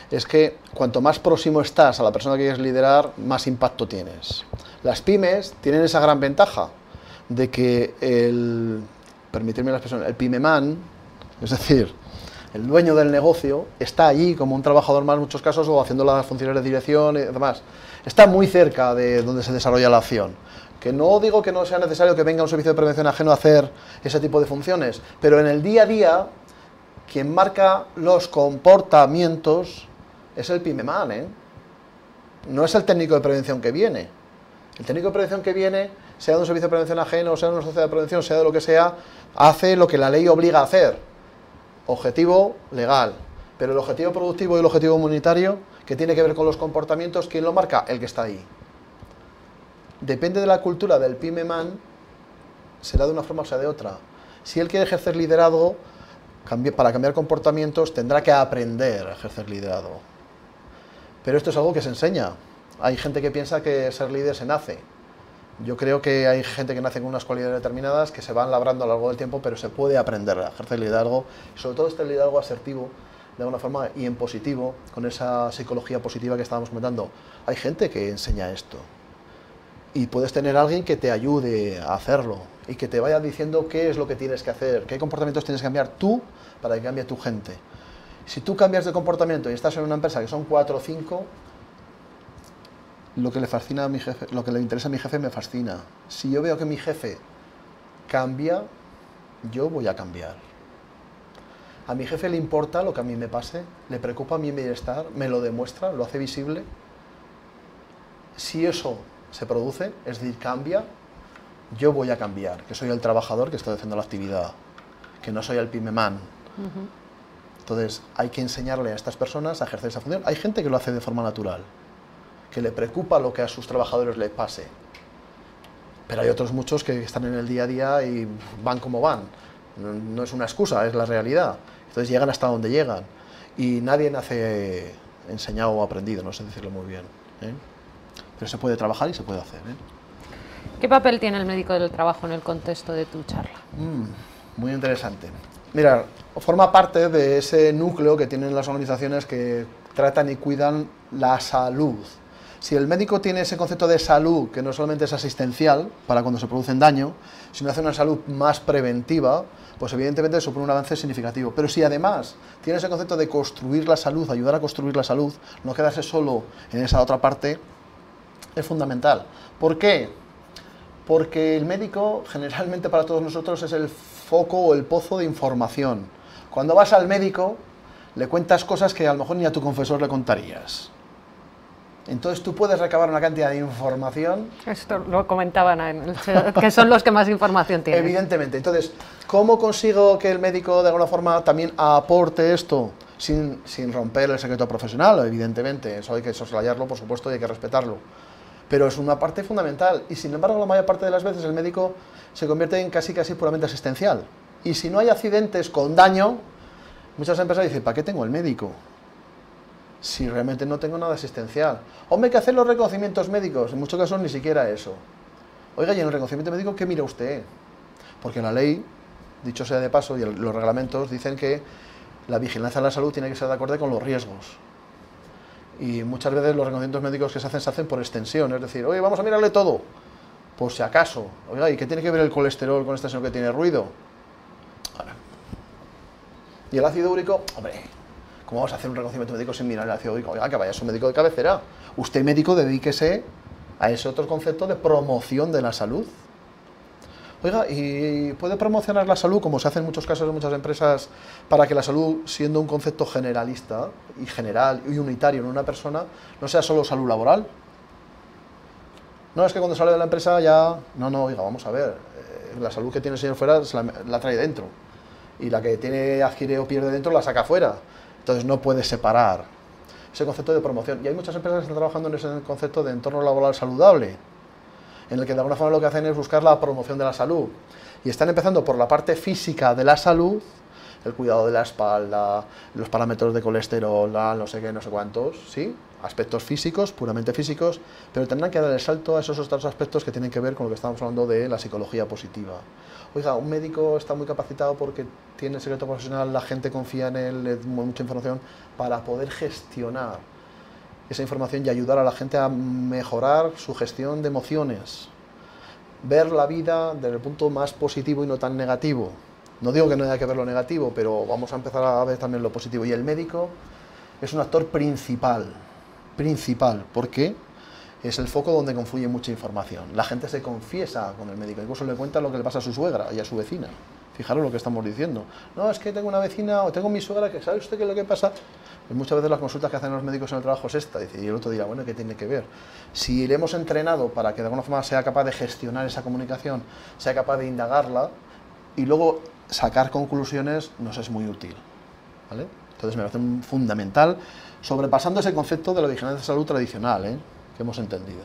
es que cuanto más próximo estás a la persona que quieres liderar, más impacto tienes. Las pymes tienen esa gran ventaja de que permitirme la expresión, el pymeman, es decir, el dueño del negocio, está allí como un trabajador más en muchos casos o haciendo las funciones de dirección y demás. Está muy cerca de donde se desarrolla la acción. Que no digo que no sea necesario que venga un servicio de prevención ajeno a hacer ese tipo de funciones, pero en el día a día, quien marca los comportamientos es el pymeman, ¿eh? No es el técnico de prevención que viene. El técnico de prevención que viene, sea de un servicio de prevención ajeno, sea de una sociedad de prevención, sea de lo que sea, hace lo que la ley obliga a hacer. Objetivo legal. Pero el objetivo productivo y el objetivo comunitario, que tiene que ver con los comportamientos, ¿quién lo marca? El que está ahí. Depende de la cultura del pymeman, será de una forma o sea de otra. Si él quiere ejercer liderazgo, para cambiar comportamientos, tendrá que aprender a ejercer liderazgo. Pero esto es algo que se enseña. Hay gente que piensa que ser líder se nace. Yo creo que hay gente que nace con unas cualidades determinadas que se van labrando a lo largo del tiempo, pero se puede aprender a ejercer liderazgo, y sobre todo este liderazgo asertivo, de alguna forma, y en positivo, con esa psicología positiva que estábamos comentando. Hay gente que enseña esto. Y puedes tener a alguien que te ayude a hacerlo y que te vaya diciendo qué es lo que tienes que hacer, qué comportamientos tienes que cambiar tú para que cambie tu gente. Si tú cambias de comportamiento y estás en una empresa que son 4 o 5, lo que le fascina a mi jefe, lo que le interesa a mi jefe me fascina. Si yo veo que mi jefe cambia, yo voy a cambiar. A mi jefe le importa lo que a mí me pase, le preocupa a mi bienestar, me lo demuestra, lo hace visible. Si eso se produce, es decir, cambia, yo voy a cambiar, que soy el trabajador que estoy haciendo la actividad, que no soy el pymeman. Entonces, hay que enseñarle a estas personas a ejercer esa función. Hay gente que lo hace de forma natural, que le preocupa lo que a sus trabajadores les pase, pero hay otros muchos que están en el día a día y van como van. No es una excusa, es la realidad. Entonces llegan hasta donde llegan y nadie nace enseñado o aprendido, no sé decirlo muy bien, ¿eh? Pero se puede trabajar y se puede hacer, ¿eh? ¿Qué papel tiene el médico del trabajo en el contexto de tu charla? Muy interesante. Mira, forma parte de ese núcleo que tienen las organizaciones que tratan y cuidan la salud. Si el médico tiene ese concepto de salud, que no solamente es asistencial para cuando se producen daño, sino hace una salud más preventiva, pues evidentemente supone un avance significativo. Pero si además tiene ese concepto de construir la salud, ayudar a construir la salud, no quedarse solo en esa otra parte, es fundamental. ¿Por qué? Porque el médico, generalmente para todos nosotros, es el foco o el pozo de información. Cuando vas al médico, le cuentas cosas que a lo mejor ni a tu confesor le contarías. Entonces tú puedes recabar una cantidad de información. Esto lo comentaban en el chat, que son los que más información tienen. Evidentemente. Entonces, ¿cómo consigo que el médico de alguna forma también aporte esto sin romper el secreto profesional? Evidentemente, eso hay que soslayarlo, por supuesto, y hay que respetarlo. Pero es una parte fundamental y sin embargo la mayor parte de las veces el médico se convierte en casi puramente asistencial. Y si no hay accidentes con daño, muchas empresas dicen, ¿para qué tengo el médico? Si realmente no tengo nada asistencial. Hombre, que hacer los reconocimientos médicos, en muchos casos ni siquiera eso. Oiga, y en el reconocimiento médico, ¿qué mira usted? Porque la ley, dicho sea de paso, y los reglamentos dicen que la vigilancia de la salud tiene que ser de acuerdo con los riesgos. Y muchas veces los reconocimientos médicos que se hacen por extensión, es decir, oye, vamos a mirarle todo, por si acaso. Oiga, ¿y qué tiene que ver el colesterol con este señor que tiene ruido? Ahora. Y el ácido úrico, hombre, ¿cómo vamos a hacer un reconocimiento médico sin mirar el ácido úrico? Oiga, que vaya a su médico de cabecera. Usted, médico, dedíquese a ese otro concepto de promoción de la salud. Oiga, ¿y puede promocionar la salud, como se hace en muchos casos en muchas empresas, para que la salud, siendo un concepto generalista y general y unitario en una persona, no sea solo salud laboral? No, es que cuando sale de la empresa ya... No, no, oiga, vamos a ver, la salud que tiene el señor fuera la trae dentro, y la que tiene, adquiere o pierde dentro la saca fuera. Entonces no puede separar ese concepto de promoción. Y hay muchas empresas que están trabajando en ese concepto de entorno laboral saludable, en el que de alguna forma lo que hacen es buscar la promoción de la salud. Y están empezando por la parte física de la salud, el cuidado de la espalda, los parámetros de colesterol, no sé qué, no sé cuántos, ¿sí? Aspectos físicos, puramente físicos, pero tendrán que dar el salto a esos otros aspectos que tienen que ver con lo que estamos hablando de la psicología positiva. Oiga, un médico está muy capacitado porque tiene secreto profesional, la gente confía en él, le da mucha información para poder gestionar esa información y ayudar a la gente a mejorar su gestión de emociones. Ver la vida desde el punto más positivo y no tan negativo. No digo que no haya que ver lo negativo, pero vamos a empezar a ver también lo positivo. Y el médico es un actor principal, porque es el foco donde confluye mucha información. La gente se confiesa con el médico, incluso le cuenta lo que le pasa a su suegra y a su vecina. Fijaros lo que estamos diciendo. No, es que tengo una vecina o tengo mi suegra que, ¿sabe usted qué es lo que pasa? Pues muchas veces las consultas que hacen los médicos en el trabajo es esta, y el otro dirá, bueno, ¿qué tiene que ver? Si le hemos entrenado para que de alguna forma sea capaz de gestionar esa comunicación, sea capaz de indagarla y luego sacar conclusiones, nos es muy útil, ¿vale? Entonces me parece fundamental, sobrepasando ese concepto de la vigilancia de salud tradicional, que hemos entendido.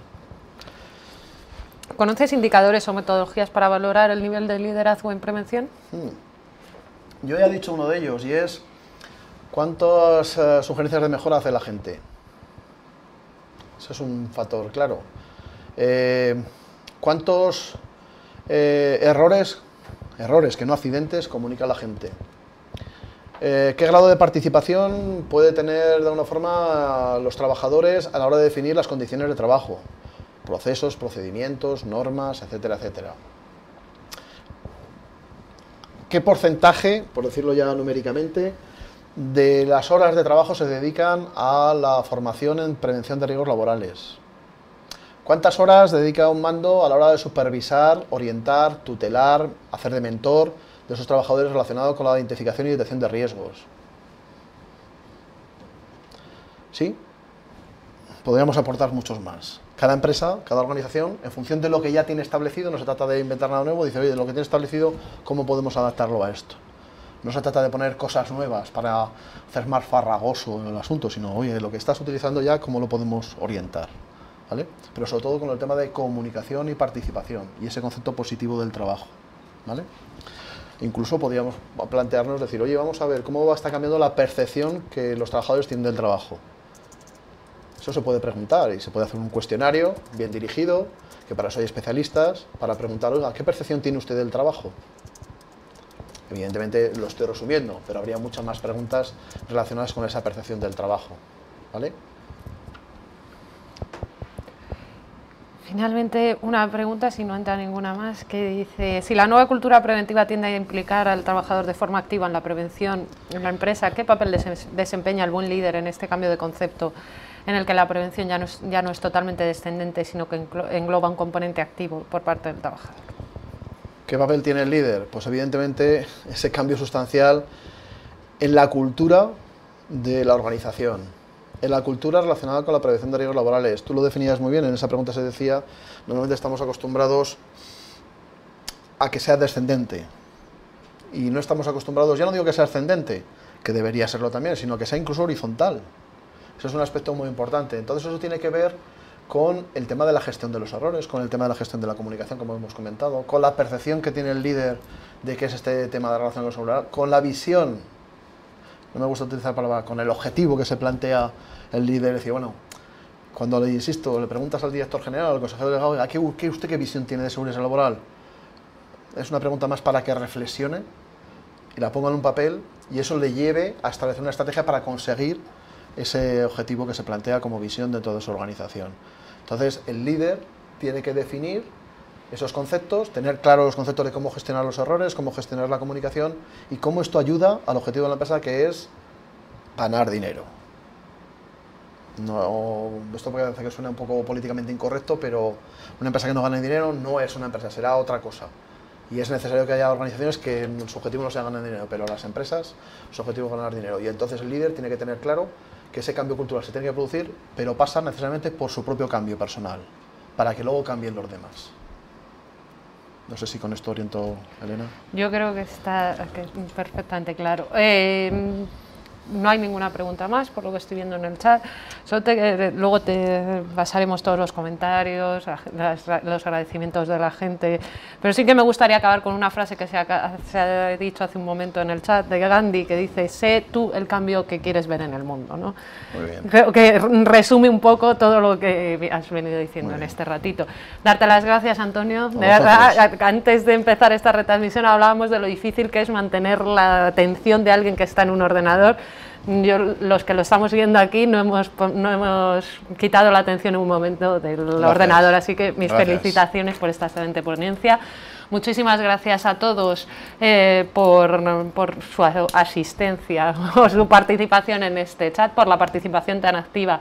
¿Conoces indicadores o metodologías para valorar el nivel de liderazgo en prevención? Yo ya he dicho uno de ellos, y es ¿cuántas sugerencias de mejora hace la gente? Ese es un factor, claro. ¿Cuántos errores, que no accidentes, comunica la gente? ¿Qué grado de participación puede tener de alguna forma los trabajadores a la hora de definir las condiciones de trabajo? Procesos, procedimientos, normas, etcétera, etcétera. ¿Qué porcentaje, por decirlo ya numéricamente, de las horas de trabajo se dedican a la formación en prevención de riesgos laborales? ¿Cuántas horas dedica un mando a la hora de supervisar, orientar, tutelar, hacer de mentor de esos trabajadores relacionados con la identificación y detección de riesgos? ¿Sí? Podríamos aportar muchos más. Cada empresa, cada organización, en función de lo que ya tiene establecido, no se trata de inventar nada nuevo, dice, oye, de lo que tiene establecido, ¿cómo podemos adaptarlo a esto? No se trata de poner cosas nuevas para hacer más farragoso el asunto, sino, oye, lo que estás utilizando ya, ¿cómo lo podemos orientar? ¿Vale? Pero sobre todo con el tema de comunicación y participación, y ese concepto positivo del trabajo, ¿vale? Incluso podríamos plantearnos, decir, oye, vamos a ver cómo está cambiando la percepción que los trabajadores tienen del trabajo. Eso se puede preguntar y se puede hacer un cuestionario bien dirigido, que para eso hay especialistas, para preguntar, oiga, ¿qué percepción tiene usted del trabajo? Evidentemente lo estoy resumiendo, pero habría muchas más preguntas relacionadas con esa percepción del trabajo, ¿vale? Finalmente, una pregunta, si no entra ninguna más, que dice, si la nueva cultura preventiva tiende a implicar al trabajador de forma activa en la prevención en la empresa, ¿qué papel desempeña el buen líder en este cambio de concepto en el que la prevención ya no es totalmente descendente, sino que engloba un componente activo por parte del trabajador? ¿Qué papel tiene el líder? Pues evidentemente ese cambio sustancial en la cultura de la organización, en la cultura relacionada con la prevención de riesgos laborales. Tú lo definías muy bien, en esa pregunta se decía, normalmente estamos acostumbrados a que sea descendente, y no estamos acostumbrados, ya no digo que sea ascendente, que debería serlo también, sino que sea incluso horizontal. Eso es un aspecto muy importante. Entonces eso tiene que ver con el tema de la gestión de los errores, con el tema de la gestión de la comunicación, como hemos comentado, con la percepción que tiene el líder de qué es este tema de relación con el laboral, con la visión, no me gusta utilizar la palabra, con el objetivo que se plantea el líder. Decir, bueno, cuando le insisto, le preguntas al director general, al consejero delegado, ¿usted qué visión tiene de seguridad laboral? Es una pregunta más para que reflexione y la ponga en un papel, y eso le lleve a establecer una estrategia para conseguir ese objetivo que se plantea como visión dentro de su organización. Entonces, el líder tiene que definir esos conceptos, tener claros los conceptos de cómo gestionar los errores, cómo gestionar la comunicación y cómo esto ayuda al objetivo de la empresa, que es ganar dinero. No, esto puede hacer que suene un poco políticamente incorrecto, pero una empresa que no gane dinero no es una empresa, será otra cosa. Y es necesario que haya organizaciones que su objetivo no sea ganar dinero, pero las empresas su objetivo es ganar dinero. Y entonces el líder tiene que tener claro que ese cambio cultural se tiene que producir, pero pasa necesariamente por su propio cambio personal, para que luego cambien los demás. No sé si con esto oriento, Elena. Yo creo que está perfectamente claro. No hay ninguna pregunta más, por lo que estoy viendo en el chat. Luego te pasaremos todos los comentarios, los agradecimientos de la gente. Pero sí que me gustaría acabar con una frase que se ha dicho hace un momento en el chat de Gandhi, que dice: sé tú el cambio que quieres ver en el mundo, ¿no? Muy bien. Creo que resume un poco todo lo que has venido diciendo en este ratito. Darte las gracias, Antonio. De verdad, antes de empezar esta retransmisión hablábamos de lo difícil que es mantener la atención de alguien que está en un ordenador. Los que lo estamos viendo aquí no hemos quitado la atención en un momento del ordenador, así que mis felicitaciones por esta excelente ponencia. Muchísimas gracias a todos por su asistencia o su participación en este chat, por la participación tan activa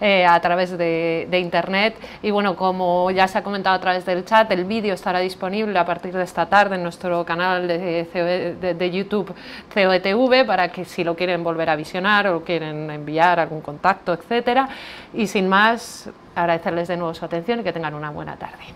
a través de Internet. Y bueno, como ya se ha comentado a través del chat, el vídeo estará disponible a partir de esta tarde en nuestro canal de YouTube COETV, para que si lo quieren volver a visionar o quieren enviar algún contacto, etcétera. Y sin más, agradecerles de nuevo su atención y que tengan una buena tarde.